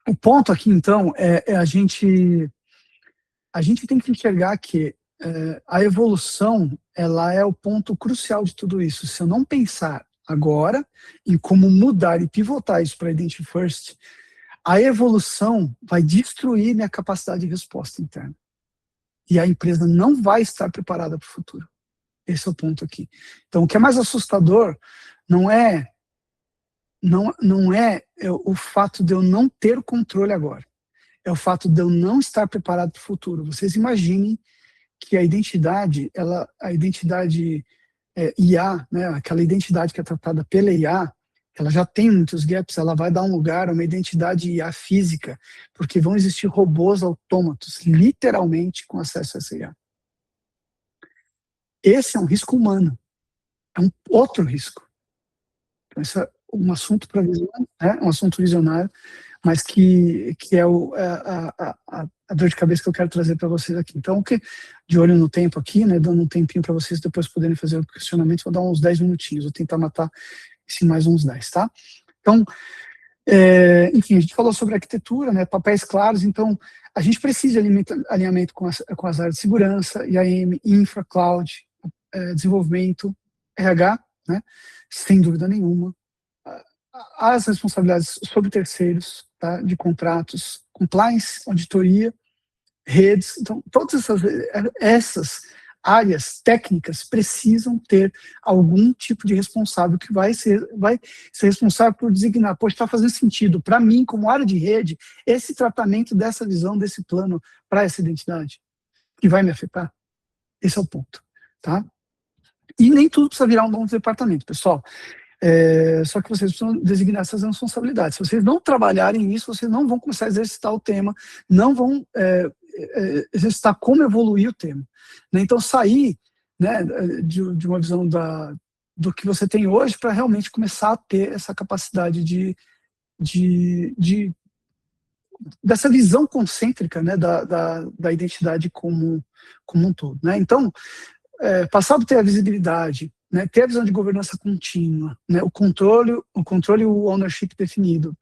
O ponto aqui, então, é a gente tem que enxergar que a evolução, ela é o ponto crucial de tudo isso. Se eu não pensar agora em como mudar e pivotar isso para Identity First, a evolução vai destruir minha capacidade de resposta interna. E a empresa não vai estar preparada para o futuro. Esse é o ponto aqui. Então, o que é mais assustador não é o fato de eu não ter o controle agora. É o fato de eu não estar preparado para o futuro. Vocês imaginem que a identidade IA, né, aquela identidade que é tratada pela IA, ela já tem muitos gaps, ela vai dar um lugar a uma identidade IA física, porque vão existir robôs autômatos, literalmente, com acesso a essa IA. Esse é um risco humano, é um outro risco. Então, esse é um assunto para visionário, né? Um assunto visionário, mas que é a dor de cabeça que eu quero trazer para vocês aqui. Então, de olho no tempo aqui, né, dando um tempinho para vocês depois poderem fazer o questionamento, vou dar uns 10 minutinhos, vou tentar matar esse mais uns 10, tá? Então, enfim, a gente falou sobre arquitetura, né, papéis claros, então a gente precisa de alinhamento com as áreas de segurança, IAM, infra, cloud, desenvolvimento, RH, né, sem dúvida nenhuma, as responsabilidades sobre terceiros, tá, de contratos, compliance, auditoria, redes. Então, todas essas áreas técnicas precisam ter algum tipo de responsável que vai ser responsável por designar, pois está fazendo sentido para mim, como área de rede, esse tratamento dessa visão, desse plano para essa identidade, que vai me afetar. Esse é o ponto, tá? E nem tudo precisa virar um novo departamento, pessoal. Só que vocês precisam designar essas responsabilidades. Se vocês não trabalharem nisso, vocês não vão começar a exercitar o tema, não vão exercitar como evoluir o tema. Né? Então, sair, né, de uma visão do que você tem hoje para realmente começar a ter essa capacidade dessa visão concêntrica, né, da identidade como um todo. Né? Então, passado ter a visibilidade, né, ter a visão de governança contínua, né, o controle e o ownership definido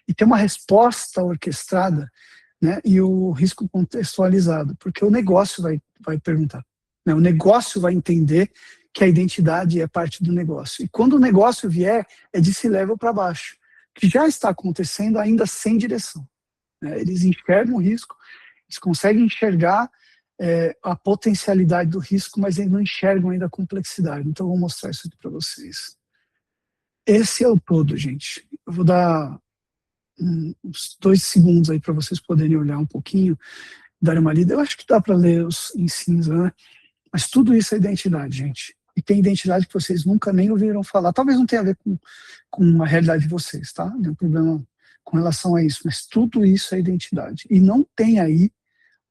e ter uma resposta orquestrada, né, e o risco contextualizado, porque o negócio vai perguntar, né, o negócio vai entender que a identidade é parte do negócio. E quando o negócio vier, é de C-level para baixo, que já está acontecendo ainda sem direção. Né, eles enxergam o risco, eles conseguem enxergar a potencialidade do risco, mas eles não enxergam ainda a complexidade. Então, eu vou mostrar isso aqui para vocês. Esse é o todo, gente. Eu vou dar uns 2 segundos aí para vocês poderem olhar um pouquinho, dar uma lida. Eu acho que dá para ler os em cinza, né? Mas tudo isso é identidade, gente. E tem identidade que vocês nunca nem ouviram falar. Talvez não tenha a ver com a realidade de vocês, tá? Não tem problema com relação a isso, mas tudo isso é identidade. E não tem aí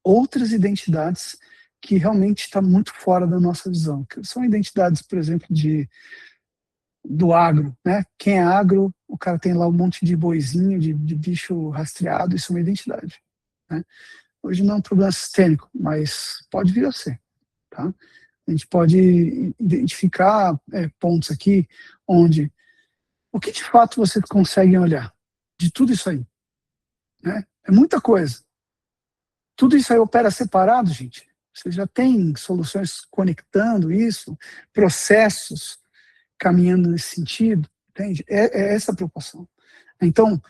outras identidades que realmente está muito fora da nossa visão, que são identidades, por exemplo, do agro, né? Quem é agro, o cara tem lá um monte de boizinho, de bicho rastreado, isso é uma identidade, né? Hoje não é um problema sistêmico, mas pode vir a ser, tá? A gente pode identificar pontos aqui onde o que de fato vocês conseguem olhar de tudo isso aí, né? É muita coisa. Tudo isso aí opera separado, gente. Você já tem soluções conectando isso, processos caminhando nesse sentido, entende? É essa a preocupação. Então,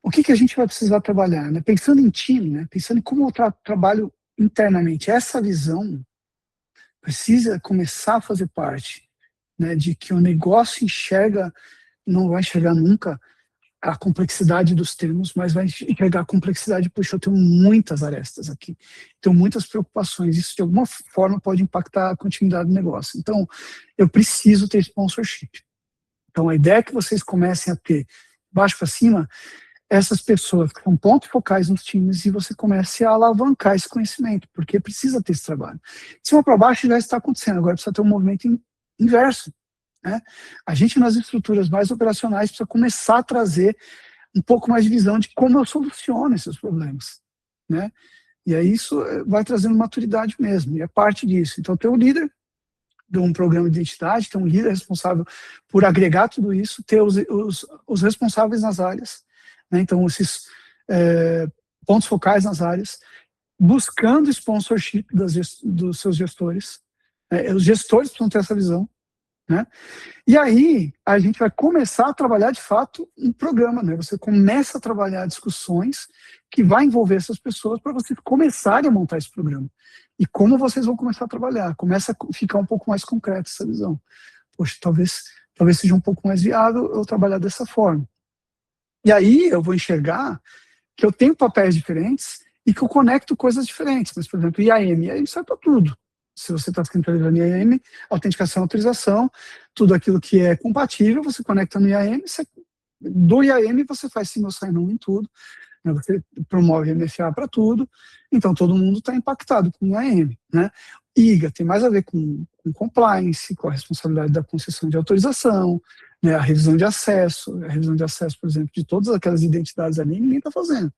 o que a gente vai precisar trabalhar? Né? Pensando em time, né? Pensando em como eu trabalho internamente. Essa visão precisa começar a fazer parte, né, de que o negócio não vai enxergar nunca a complexidade dos termos, mas vai enxergar a complexidade, puxa, eu tenho muitas arestas aqui, tenho muitas preocupações, isso de alguma forma pode impactar a continuidade do negócio. Então, eu preciso ter sponsorship. Então, a ideia é que vocês comecem a ter, baixo para cima, essas pessoas que são pontos focais nos times e você comece a alavancar esse conhecimento, porque precisa ter esse trabalho. De cima para baixo já está acontecendo, agora precisa ter um movimento inverso, né? A gente, nas estruturas mais operacionais, precisa começar a trazer um pouco mais de visão de como eu soluciono esses problemas, né? E aí isso vai trazendo maturidade mesmo, e é parte disso. Então, ter um líder de um programa de identidade, ter um líder responsável por agregar tudo isso, ter os responsáveis nas áreas, né? Então, esses pontos focais nas áreas, buscando sponsorship dos seus gestores. Os gestores precisam ter essa visão, né? E aí, a gente vai começar a trabalhar, de fato, um programa, né? Você começa a trabalhar discussões que vai envolver essas pessoas para vocês começarem a montar esse programa. E como vocês vão começar a trabalhar? Começa a ficar um pouco mais concreta essa visão. Poxa, talvez seja um pouco mais viável eu trabalhar dessa forma. E aí, eu vou enxergar que eu tenho papéis diferentes e que eu conecto coisas diferentes. Mas, por exemplo, IAM serve para tudo. Se você está centralizando em IAM, autenticação, autorização, tudo aquilo que é compatível, você conecta no IAM, do IAM você faz single sign-on em tudo, né? Você promove MFA para tudo, então todo mundo está impactado com o IAM, né? IGA tem mais a ver com compliance, com a responsabilidade da concessão de autorização, né? A revisão de acesso, por exemplo, de todas aquelas identidades ali, ninguém está fazendo.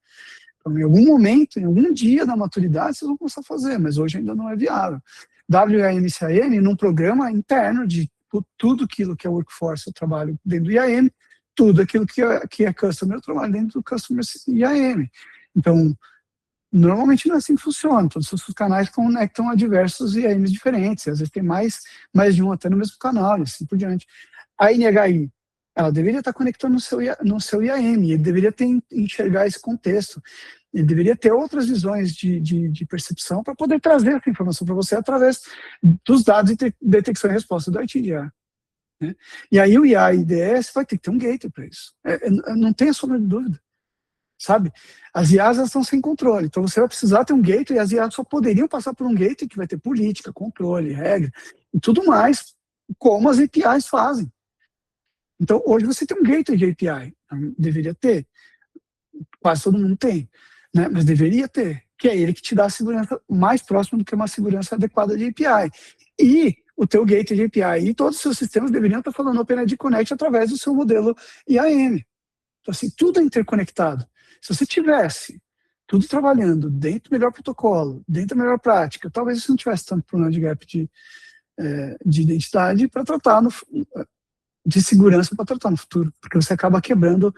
Então, em algum momento, em algum dia da maturidade, vocês vão começar a fazer, mas hoje ainda não é viável. WIAM e CIAM, num programa interno de tudo aquilo que é workforce, eu trabalho dentro do IAM, tudo aquilo que é customer, eu trabalho dentro do customer IAM. Então, normalmente não é assim que funciona, todos os canais conectam a diversos IAMs diferentes, às vezes tem mais de um até no mesmo canal, e assim por diante. A NHI, ela deveria estar conectando no seu IAM, ele deveria enxergar esse contexto, ele deveria ter outras visões de percepção para poder trazer essa informação para você através dos dados de detecção e resposta do ITDR, né? E aí o IA-IDS vai ter que ter um gateway para isso, não tenha sombra de dúvida, sabe? As IAs estão sem controle, então você vai precisar ter um gateway, e as IAs só poderiam passar por um gateway que vai ter política, controle, regra e tudo mais, como as APIs fazem. Então, hoje você tem um gateway de API, deveria ter, quase todo mundo tem, né? Mas deveria ter, que é ele que te dá a segurança mais próxima do que uma segurança adequada de API. E o teu gateway de API e todos os seus sistemas deveriam estar falando OpenID Connect através do seu modelo IAM. Então, assim, tudo é interconectado. Se você tivesse tudo trabalhando dentro do melhor protocolo, dentro da melhor prática, talvez você não tivesse tanto problema de gap de identidade para tratar de segurança para tratar no futuro, porque você acaba quebrando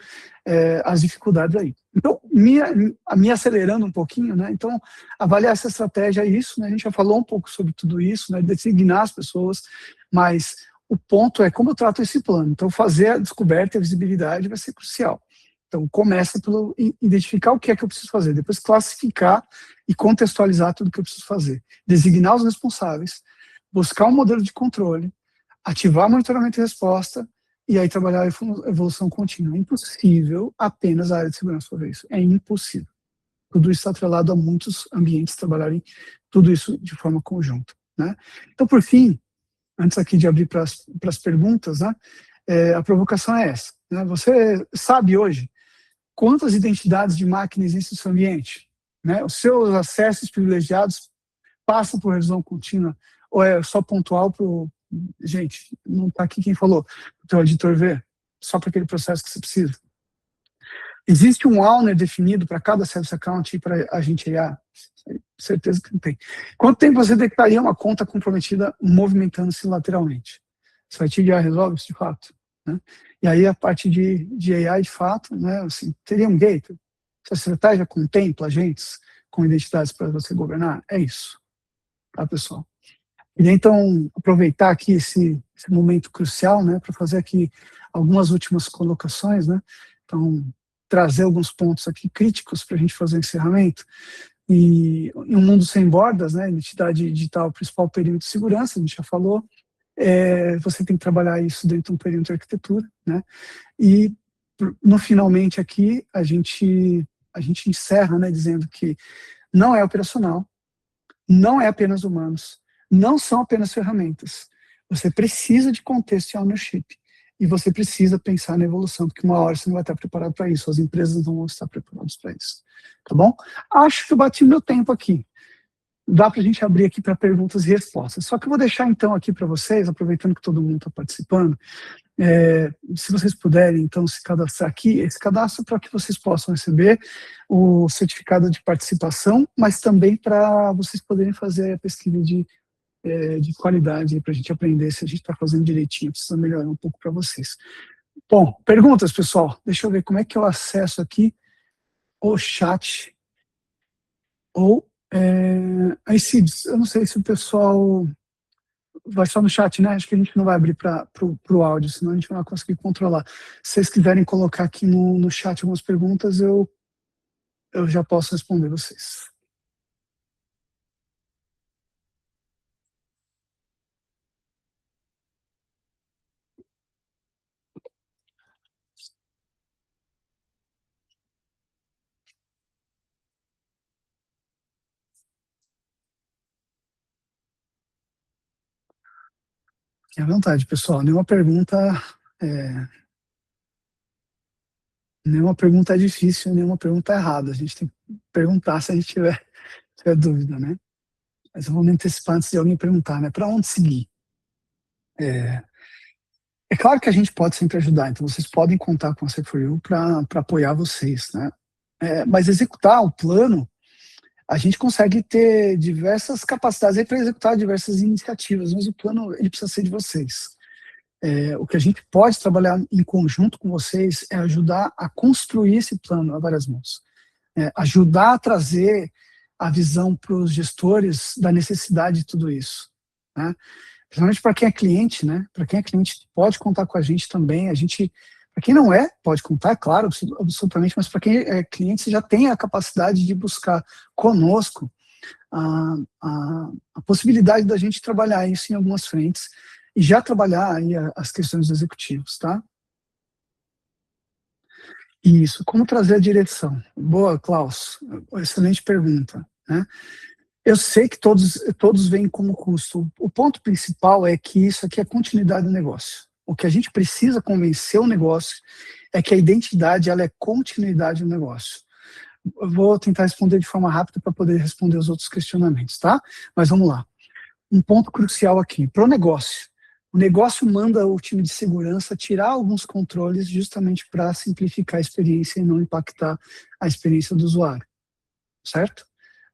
as dificuldades aí. Então, me acelerando um pouquinho, né? Então, avaliar essa estratégia é isso, né? A gente já falou um pouco sobre tudo isso, né? Designar as pessoas, mas o ponto é como eu trato esse plano. Então, fazer a descoberta e a visibilidade vai ser crucial. Então, começa pelo identificar o que é que eu preciso fazer, depois classificar e contextualizar tudo que eu preciso fazer. Designar os responsáveis, buscar um modelo de controle, ativar monitoramento e resposta, e aí trabalhar a evolução contínua. É impossível apenas a área de segurança fazer isso. É impossível. Tudo isso está atrelado a muitos ambientes trabalharem tudo isso de forma conjunta, né? Então, por fim, antes aqui de abrir para as perguntas, né, a provocação é essa, né? Você sabe hoje quantas identidades de máquinas existem no seu ambiente, né? Os seus acessos privilegiados passam por revisão contínua ou é só pontual para o... Gente, não está aqui quem falou, o teu editor vê, só para aquele processo que você precisa. Existe um owner definido para cada service account e para agente IA? Certeza que não tem. Quanto tempo você detectaria uma conta comprometida movimentando-se lateralmente? Isso vai te IA resolve isso de fato, né? E aí a parte de AI de fato, né, assim, teria um gateway. Se a estratégia contempla agentes com identidades para você governar, é isso, tá, pessoal? Queria, então, aproveitar aqui esse momento crucial, né, para fazer aqui algumas últimas colocações, né, então, trazer alguns pontos aqui críticos para a gente fazer o encerramento. E em um mundo sem bordas, né, identidade digital é o principal perímetro de segurança, a gente já falou, você tem que trabalhar isso dentro de um perímetro de arquitetura, né, e no finalmente aqui, a gente encerra, né, dizendo que não é operacional, não é apenas humanos, não são apenas ferramentas. Você precisa de contexto e ownership. e você precisa pensar na evolução, porque uma hora você não vai estar preparado para isso, as empresas não vão estar preparadas para isso, tá bom? Acho que eu bati meu tempo aqui. Dá para a gente abrir aqui para perguntas e respostas. Só que eu vou deixar então aqui para vocês, aproveitando que todo mundo está participando, se vocês puderem, então, se cadastrar aqui, esse cadastro para que vocês possam receber o certificado de participação, mas também para vocês poderem fazer a pesquisa de qualidade, para a gente aprender se a gente está fazendo direitinho, precisa melhorar um pouco para vocês. Bom, perguntas, pessoal? Deixa eu ver como é que eu acesso aqui o chat, ou, aí, Cids, eu não sei se o pessoal vai só no chat, né? Acho que a gente não vai abrir para o áudio, senão a gente não vai conseguir controlar. Se vocês quiserem colocar aqui no chat algumas perguntas, eu já posso responder vocês. Fiquem à vontade, pessoal. Nenhuma pergunta é difícil, nenhuma pergunta é errada. A gente tem que perguntar se a gente tiver dúvida, né? Mas eu vou me antecipar antes de alguém perguntar, né? Para onde seguir? É claro que a gente pode sempre ajudar, então vocês podem contar com a C4U para apoiar vocês, né? Mas executar o plano, a gente consegue ter diversas capacidades para executar diversas iniciativas, mas o plano ele precisa ser de vocês. O que a gente pode trabalhar em conjunto com vocês é ajudar a construir esse plano a várias mãos. Ajudar a trazer a visão para os gestores da necessidade de tudo isso, né? Principalmente para quem é cliente, né? Para quem é cliente pode contar com a gente também. Para quem não é, pode contar, é claro, absolutamente, mas para quem é cliente, você já tem a capacidade de buscar conosco a possibilidade da gente trabalhar isso em algumas frentes e já trabalhar aí as questões dos executivos, tá? Isso, como trazer a direção? Boa, Klaus, excelente pergunta, né? Eu sei que todos veem como custo. O ponto principal é que isso aqui é continuidade do negócio. O que a gente precisa convencer o negócio é que a identidade ela é continuidade do negócio. Eu vou tentar responder de forma rápida para poder responder os outros questionamentos, tá? Mas vamos lá. Um ponto crucial aqui, para o negócio. O negócio manda o time de segurança tirar alguns controles justamente para simplificar a experiência e não impactar a experiência do usuário, certo?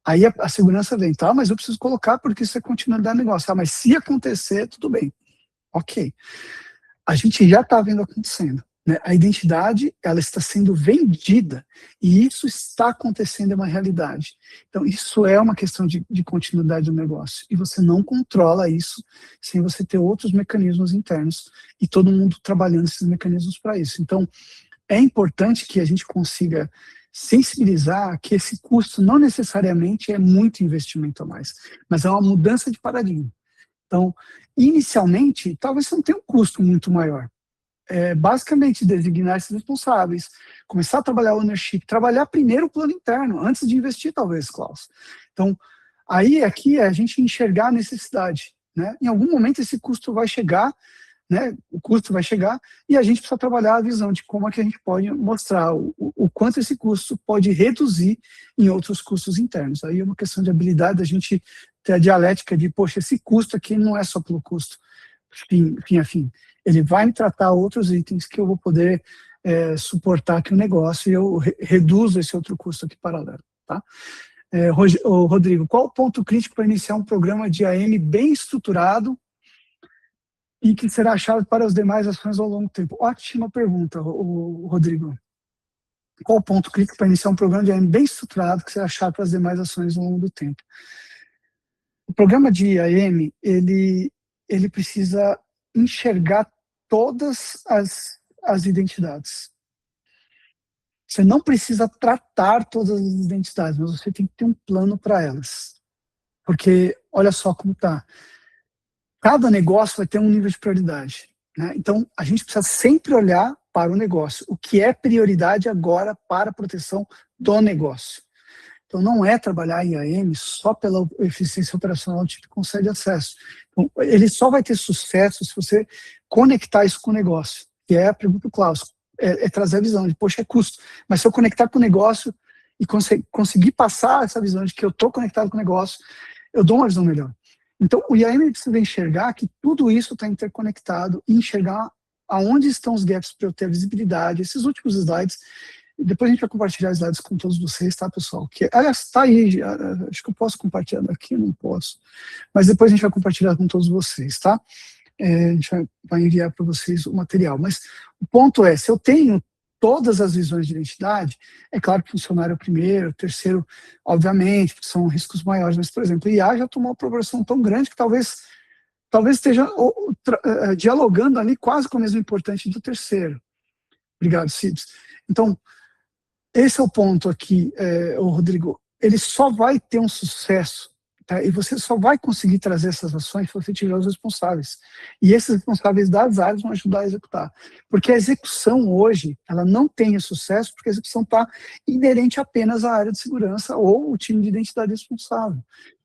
Aí a segurança vem, tá? Mas eu preciso colocar porque isso é continuidade do negócio. Mas se acontecer, tudo bem. Ok. A gente já está vendo acontecendo, né? A identidade, ela está sendo vendida e isso está acontecendo, é uma realidade. Então, isso é uma questão de continuidade do negócio. E você não controla isso sem você ter outros mecanismos internos e todo mundo trabalhando esses mecanismos para isso. Então, é importante que a gente consiga sensibilizar que esse custo não necessariamente é muito investimento a mais, mas é uma mudança de paradigma. Então, inicialmente, talvez você não tenha um custo muito maior. Basicamente, designar esses responsáveis, começar a trabalhar o ownership, trabalhar primeiro o plano interno, antes de investir, talvez, Klaus. Então, aí aqui é a gente enxergar a necessidade, né? Em algum momento esse custo vai chegar, né, o custo vai chegar e a gente precisa trabalhar a visão de como é que a gente pode mostrar o quanto esse custo pode reduzir em outros custos internos. Aí é uma questão de habilidade da gente ter a dialética de, poxa, esse custo aqui não é só pelo custo, fim a fim. Ele vai me tratar outros itens que eu vou poder suportar aqui o negócio e eu reduzo esse outro custo aqui paralelo, tá? Rodrigo, qual o ponto crítico para iniciar um programa de AM bem estruturado e que será a chave para as demais ações ao longo do tempo? Ótima pergunta, Rodrigo. Qual o ponto crítico para iniciar um programa de AM bem estruturado que será a chave para as demais ações ao longo do tempo? O programa de AM, ele precisa enxergar todas as identidades. Você não precisa tratar todas as identidades, mas você tem que ter um plano para elas. Porque, olha só como está. Cada negócio vai ter um nível de prioridade, né? Então, a gente precisa sempre olhar para o negócio. O que é prioridade agora para a proteção do negócio. Então, não é trabalhar em AM só pela eficiência operacional do tipo que concede acesso. Então, ele só vai ter sucesso se você conectar isso com o negócio. que é a pergunta clássica, é trazer a visão de, poxa, é custo, mas se eu conectar com o negócio e conseguir passar essa visão de que eu estou conectado com o negócio, eu dou uma visão melhor. Então, o IAM precisa enxergar que tudo isso está interconectado e enxergar aonde estão os gaps para eu ter visibilidade. Esses últimos slides, depois a gente vai compartilhar slides com todos vocês, tá, pessoal? Aliás, está aí, acho que eu posso compartilhar daqui, não posso, mas depois a gente vai compartilhar com todos vocês, tá? A gente vai enviar para vocês o material. Mas o ponto é, se eu tenho todas as visões de identidade, é claro que o funcionário é o primeiro, o terceiro, obviamente, porque são riscos maiores, mas, por exemplo, o IA já tomou uma proporção tão grande que talvez esteja dialogando ali quase com o mesmo importante do terceiro. Obrigado, Cides. Então, esse é o ponto aqui, Rodrigo. Ele só vai ter um sucesso, tá? E você só vai conseguir trazer essas ações se você tiver os responsáveis. E esses responsáveis das áreas vão ajudar a executar. Porque a execução hoje, ela não tem sucesso porque a execução está inerente apenas à área de segurança ou o time de identidade responsável.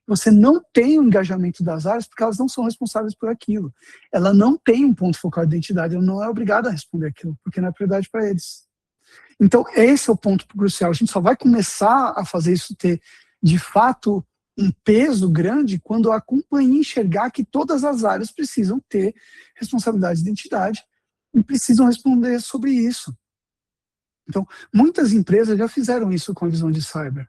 Você não tem o engajamento das áreas porque elas não são responsáveis por aquilo. Ela não tem um ponto focal de identidade, ela não é obrigada a responder aquilo, porque não é prioridade para eles. Então, esse é o ponto crucial. A gente só vai começar a fazer isso ter, de fato, um peso grande quando a companhia enxergar que todas as áreas precisam ter responsabilidade de identidade e precisam responder sobre isso. Então, muitas empresas já fizeram isso com a visão de cyber,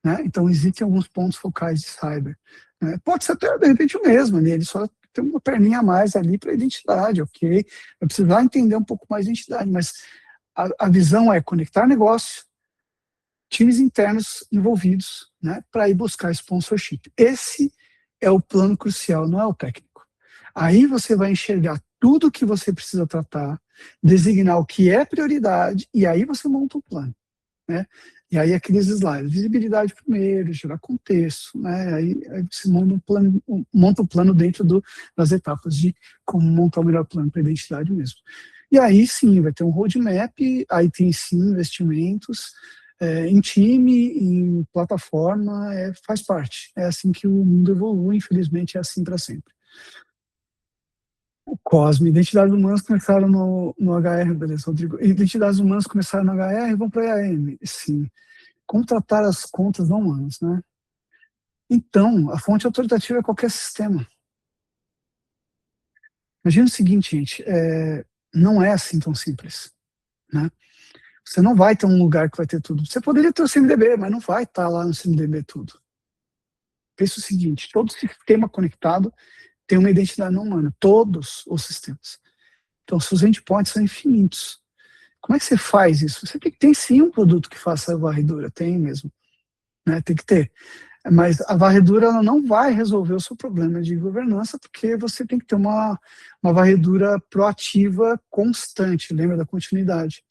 né? Então, existem alguns pontos focais de cyber, né? Pode ser até, de repente, o mesmo, né? Ele só tem uma perninha a mais ali para identidade, ok? Vai precisar entender um pouco mais de identidade, mas a visão é conectar negócio, times internos envolvidos, né, para ir buscar sponsorship. Esse é o plano crucial, não é o técnico. Aí você vai enxergar tudo que você precisa tratar, designar o que é prioridade, e aí você monta o plano, né? E aí aqueles slides, visibilidade primeiro, gerar contexto, né? Aí você monta o plano dentro das etapas de como montar o melhor plano para a identidade mesmo. E aí sim, vai ter um roadmap, aí tem sim investimentos em time, em plataforma, faz parte. É assim que o mundo evolui, infelizmente é assim para sempre. O COSME, identidades humanas começaram no HR, beleza, Rodrigo. Identidades humanas começaram no HR e vão para a IAM, sim. Como tratar as contas não humanas, né? Então, a fonte autoritativa é qualquer sistema. Imagina o seguinte, gente, não é assim tão simples, né? Você não vai ter um lugar que vai ter tudo. Você poderia ter o CMDB, mas não vai estar lá no CMDB tudo. Pensa o seguinte, todo sistema conectado tem uma identidade não humana, todos os sistemas. Então, seus endpoints são infinitos. Como é que você faz isso? Você tem que ter sim um produto que faça a varredura, tem mesmo, né? Tem que ter. Mas a varredura ela não vai resolver o seu problema de governança, porque você tem que ter uma varredura proativa constante, lembra da continuidade.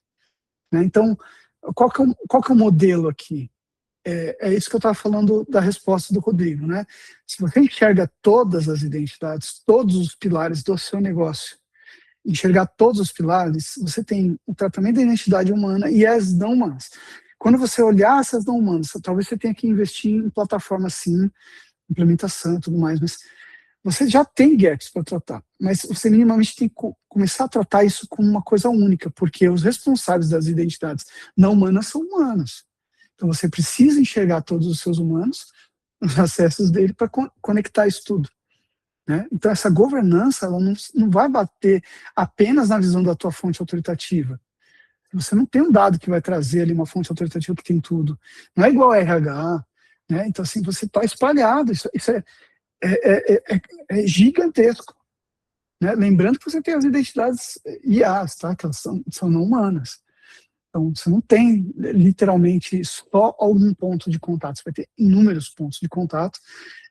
Né? Então, qual que é o modelo aqui? É isso que eu estava falando da resposta do Rodrigo. Né? Se você enxerga todas as identidades, todos os pilares do seu negócio, enxergar todos os pilares, você tem o tratamento da identidade humana e as não humanas. Quando você olhar essas não humanas, talvez você tenha que investir em plataforma sim, implementação e tudo mais, mas você já tem gaps para tratar, mas você minimamente tem que começar a tratar isso como uma coisa única, porque os responsáveis das identidades não humanas são humanos. Então você precisa enxergar todos os seus humanos, os acessos dele, para conectar isso tudo. Né? Então essa governança ela não vai bater apenas na visão da tua fonte autoritativa. Você não tem um dado que vai trazer ali uma fonte autoritativa que tem tudo. Não é igual a RH. Né? Então assim, você está espalhado. Isso é gigantesco. Né? Lembrando que você tem as identidades IAs, tá? Que elas são não humanas. Então, você não tem, literalmente, só algum ponto de contato. Você vai ter inúmeros pontos de contato.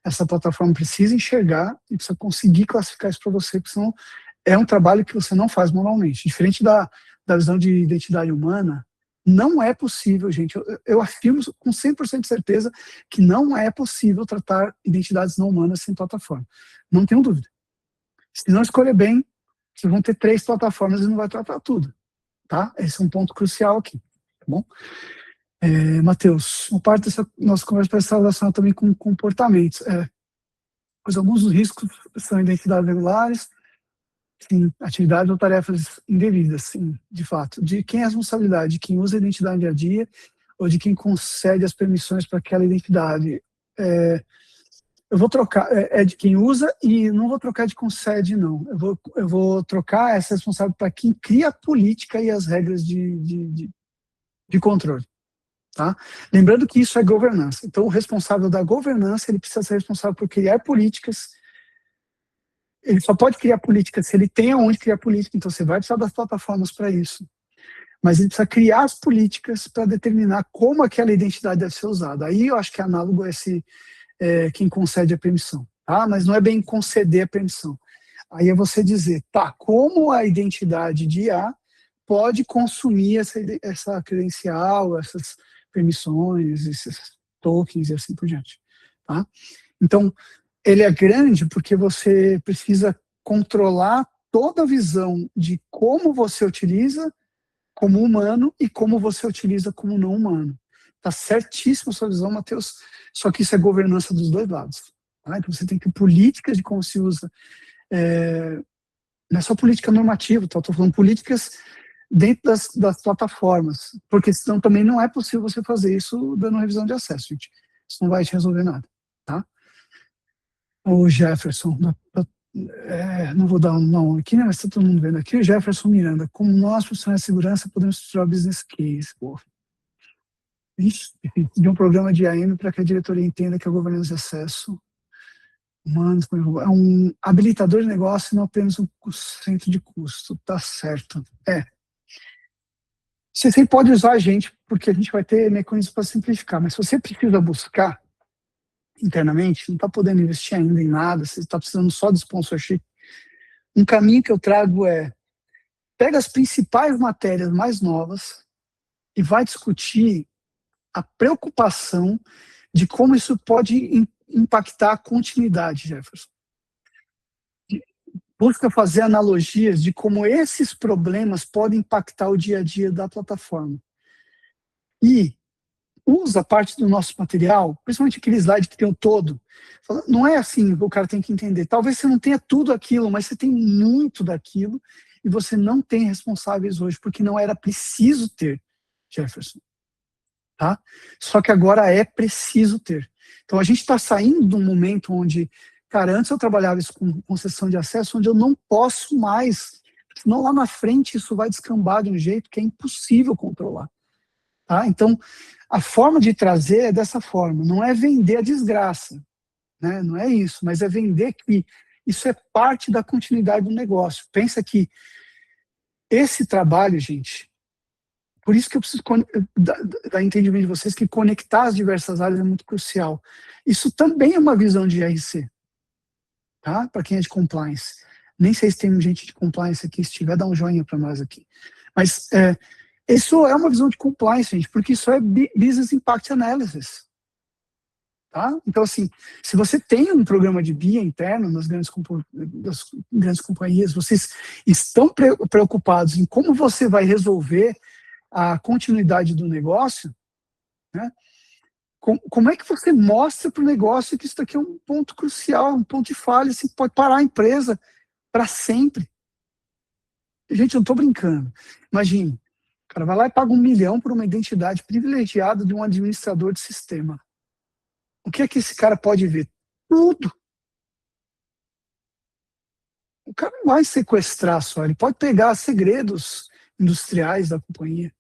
Essa plataforma precisa enxergar e precisa conseguir classificar isso para você, porque senão é um trabalho que você não faz manualmente. Diferente da visão de identidade humana, não é possível, gente, eu afirmo com 100% de certeza que não é possível tratar identidades não humanas sem plataforma. Não tenho dúvida. Se não escolher bem, vocês vão ter 3 plataformas e não vai tratar tudo. Tá? Esse é um ponto crucial aqui. Tá bom? Matheus, uma parte dessa nossa conversa vai estar relacionada também com comportamentos. Pois alguns dos riscos são identidades regulares, Sim, atividades ou tarefas indevidas, sim, de fato. De quem é a responsabilidade? De quem usa a identidade no dia a dia ou de quem concede as permissões para aquela identidade? Eu vou trocar, é de quem usa e não vou trocar de concede, não. Eu vou trocar essa responsável para quem cria a política e as regras de controle. Tá? Lembrando que isso é governança. Então, o responsável da governança, ele precisa ser responsável por criar políticas. Ele só pode criar políticas se ele tem aonde criar política. Então, você vai precisar das plataformas para isso. Mas ele precisa criar as políticas para determinar como aquela identidade deve ser usada. Aí eu acho que é análogo a quem concede a permissão. Tá? Mas não é bem conceder a permissão. Aí é você dizer, tá, como a identidade de A pode consumir essa credencial, essas permissões, esses tokens e assim por diante. Tá? Então, ele é grande porque você precisa controlar toda a visão de como você utiliza como humano e como você utiliza como não humano. Está certíssima a sua visão, Matheus, só que isso é governança dos dois lados. Tá? Então você tem que ter políticas de como se usa, não é só política normativa, tá? Estou falando políticas dentro das plataformas, porque senão também não é possível você fazer isso dando revisão de acesso, gente. Isso não vai te resolver nada. Tá? O Jefferson, não vou dar um nome aqui, né, mas está todo mundo vendo aqui, o Jefferson Miranda, como nós, profissionais de segurança, podemos estruturar o business case, pô. Ixi, de um programa de AM para que a diretoria entenda que a governança de acesso humanos é um habilitador de negócio e não apenas um centro de custo, tá certo. Você sempre pode usar a gente, porque a gente vai ter mecanismos para simplificar, mas se você precisa buscar internamente, não está podendo investir ainda em nada, você está precisando só de sponsorship, um caminho que eu trago pega as principais matérias mais novas e vai discutir a preocupação de como isso pode impactar a continuidade, Jefferson. Busca fazer analogias de como esses problemas podem impactar o dia a dia da plataforma. E usa parte do nosso material, principalmente aquele slide que tem o todo. Não é assim que o cara tem que entender. Talvez você não tenha tudo aquilo, mas você tem muito daquilo e você não tem responsáveis hoje, porque não era preciso ter, Jefferson. Tá? Só que agora é preciso ter. Então a gente está saindo de um momento onde, cara, antes eu trabalhava isso com concessão de acesso, onde eu não posso mais, senão lá na frente isso vai descambar de um jeito que é impossível controlar. Tá? Então, a forma de trazer é dessa forma, não é vender a desgraça, né? Não é isso, mas é vender que isso é parte da continuidade do negócio. Pensa que esse trabalho, gente, por isso que eu preciso dar entendimento de vocês que conectar as diversas áreas é muito crucial. Isso também é uma visão de IRC, tá? Para quem é de compliance. Nem sei se tem gente de compliance aqui, se tiver, dá um joinha para nós aqui. Mas isso é uma visão de compliance, gente, porque isso é Business Impact Analysis. Tá? Então, assim, se você tem um programa de BIA interno das grandes companhias, vocês estão preocupados em como você vai resolver a continuidade do negócio, né? Como é que você mostra para o negócio que isso daqui é um ponto crucial, um ponto de falha, assim, pode parar a empresa para sempre. Gente, eu não estou brincando. Imagine, o cara vai lá e paga 1 milhão por uma identidade privilegiada de um administrador de sistema. O que é que esse cara pode ver? Tudo. O cara não vai sequestrar só, ele pode pegar segredos industriais da companhia,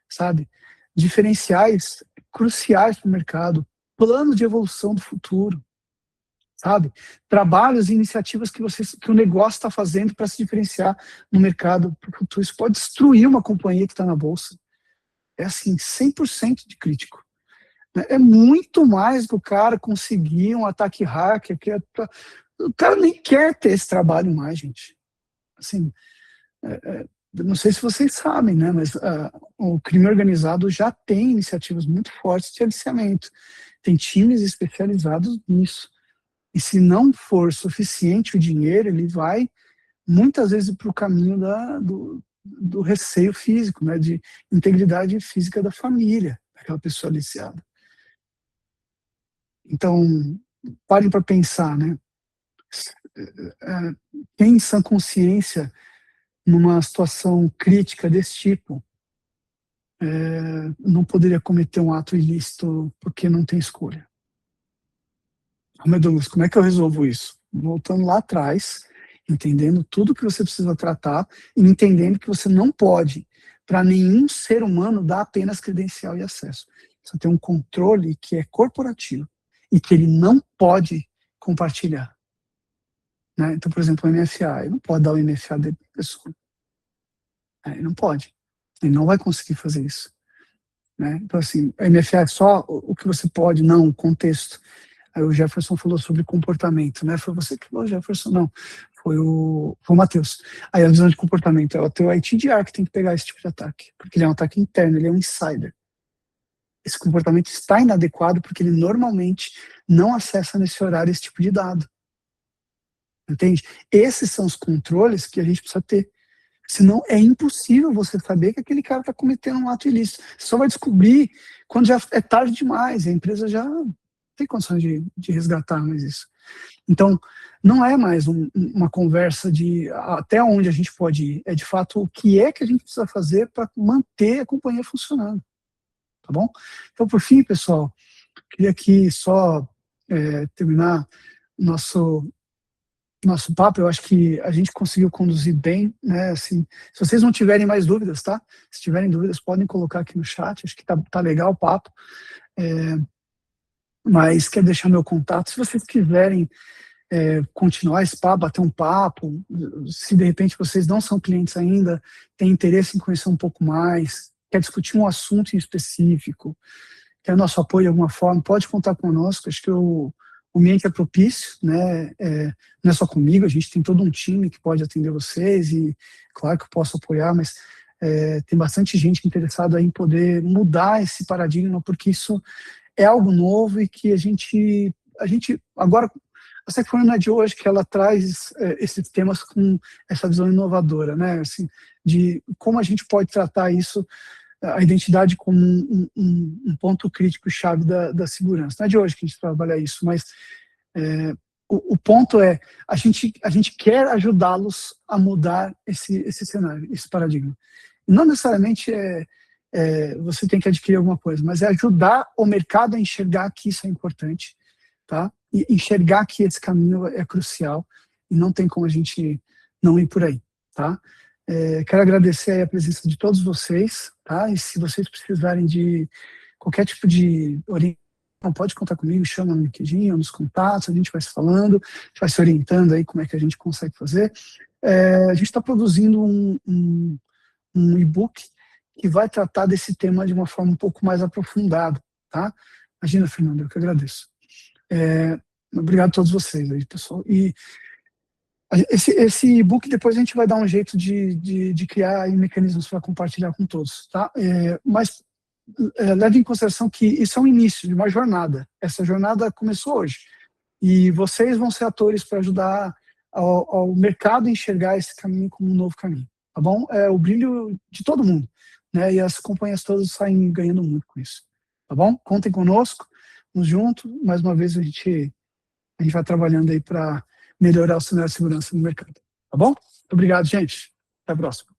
sabe? Diferenciais cruciais para o mercado, plano de evolução do futuro, sabe? Trabalhos e iniciativas que o negócio está fazendo para se diferenciar no mercado para o futuro. Isso pode destruir uma companhia que está na bolsa. É assim, 100% de crítico. É muito mais do que o cara conseguir um ataque hacker. O cara nem quer ter esse trabalho mais, gente. Assim, não sei se vocês sabem, né, mas o crime organizado já tem iniciativas muito fortes de aliciamento. Tem times especializados nisso. E se não for suficiente o dinheiro, ele vai muitas vezes para o caminho do receio físico, né, de integridade física da família, daquela pessoa aliciada. Então, parem para pensar, né? quem em sã consciência, numa situação crítica desse tipo, não poderia cometer um ato ilícito porque não tem escolha. Meu Deus, como é que eu resolvo isso? Voltando lá atrás, entendendo tudo que você precisa tratar e entendendo que você não pode, para nenhum ser humano, dar apenas credencial e acesso. Você tem um controle que é corporativo e que ele não pode compartilhar. Né? Então, por exemplo, o MFA, ele não pode dar o MFA da pessoa. Ele não pode. Ele não vai conseguir fazer isso. Né? Então, assim, o MFA é só o que você pode, não, o contexto. Aí o Jefferson falou sobre comportamento, né? Foi você que falou, Jefferson? Não, foi o Matheus. Aí a visão de comportamento é o teu ITDR que tem que pegar esse tipo de ataque, porque ele é um ataque interno, ele é um insider. Esse comportamento está inadequado porque ele normalmente não acessa nesse horário esse tipo de dado. Entende? Esses são os controles que a gente precisa ter. Senão é impossível você saber que aquele cara está cometendo um ato ilícito. Você só vai descobrir quando já é tarde demais, a empresa já tem condições de resgatar mais isso. Então, não é mais uma conversa de até onde a gente pode ir, é de fato o que é que a gente precisa fazer para manter a companhia funcionando, tá bom? Então, por fim, pessoal, queria aqui só terminar nosso papo. Eu acho que a gente conseguiu conduzir bem, né? Assim, se vocês não tiverem mais dúvidas, tá? Se tiverem dúvidas, podem colocar aqui no chat. Acho que tá legal o papo. Mas quero deixar meu contato. Se vocês quiserem continuar esse papo, bater um papo, se de repente vocês não são clientes ainda, têm interesse em conhecer um pouco mais, quer discutir um assunto em específico, quer nosso apoio de alguma forma, pode contar conosco. Acho que o ambiente é propício, né? Não é só comigo, a gente tem todo um time que pode atender vocês e claro que eu posso apoiar, mas tem bastante gente interessada em poder mudar esse paradigma, porque isso é algo novo e que a gente agora, a Secfone não é de hoje que ela traz esses temas com essa visão inovadora, né? Assim, de como a gente pode tratar isso, a identidade como um ponto crítico-chave da segurança. Não é de hoje que a gente trabalha isso, mas o ponto é, a gente quer ajudá-los a mudar esse cenário, esse paradigma. Não necessariamente você tem que adquirir alguma coisa, mas é ajudar o mercado a enxergar que isso é importante, tá? E enxergar que esse caminho é crucial e não tem como a gente não ir por aí, tá? Quero agradecer aí a presença de todos vocês, tá? E se vocês precisarem de qualquer tipo de orientação, pode contar comigo, chama no LinkedIn, nos contatos, a gente vai se falando, a gente vai se orientando aí como é que a gente consegue fazer. A gente está produzindo um e-book que vai tratar desse tema de uma forma um pouco mais aprofundada, tá? Imagina, Fernando, eu que agradeço. Obrigado a todos vocês aí, pessoal. E esse e-book depois a gente vai dar um jeito de criar aí mecanismos para compartilhar com todos, tá? Mas leve em consideração que isso é um início de uma jornada. Essa jornada começou hoje. E vocês vão ser atores para ajudar ao mercado a enxergar esse caminho como um novo caminho, tá bom? É o brilho de todo mundo, né? E as companhias todas saem ganhando muito com isso, tá bom? Contem conosco, vamos juntos. Mais uma vez a gente vai trabalhando aí para melhorar o cenário de segurança no mercado, tá bom? Muito obrigado, gente. Até a próxima.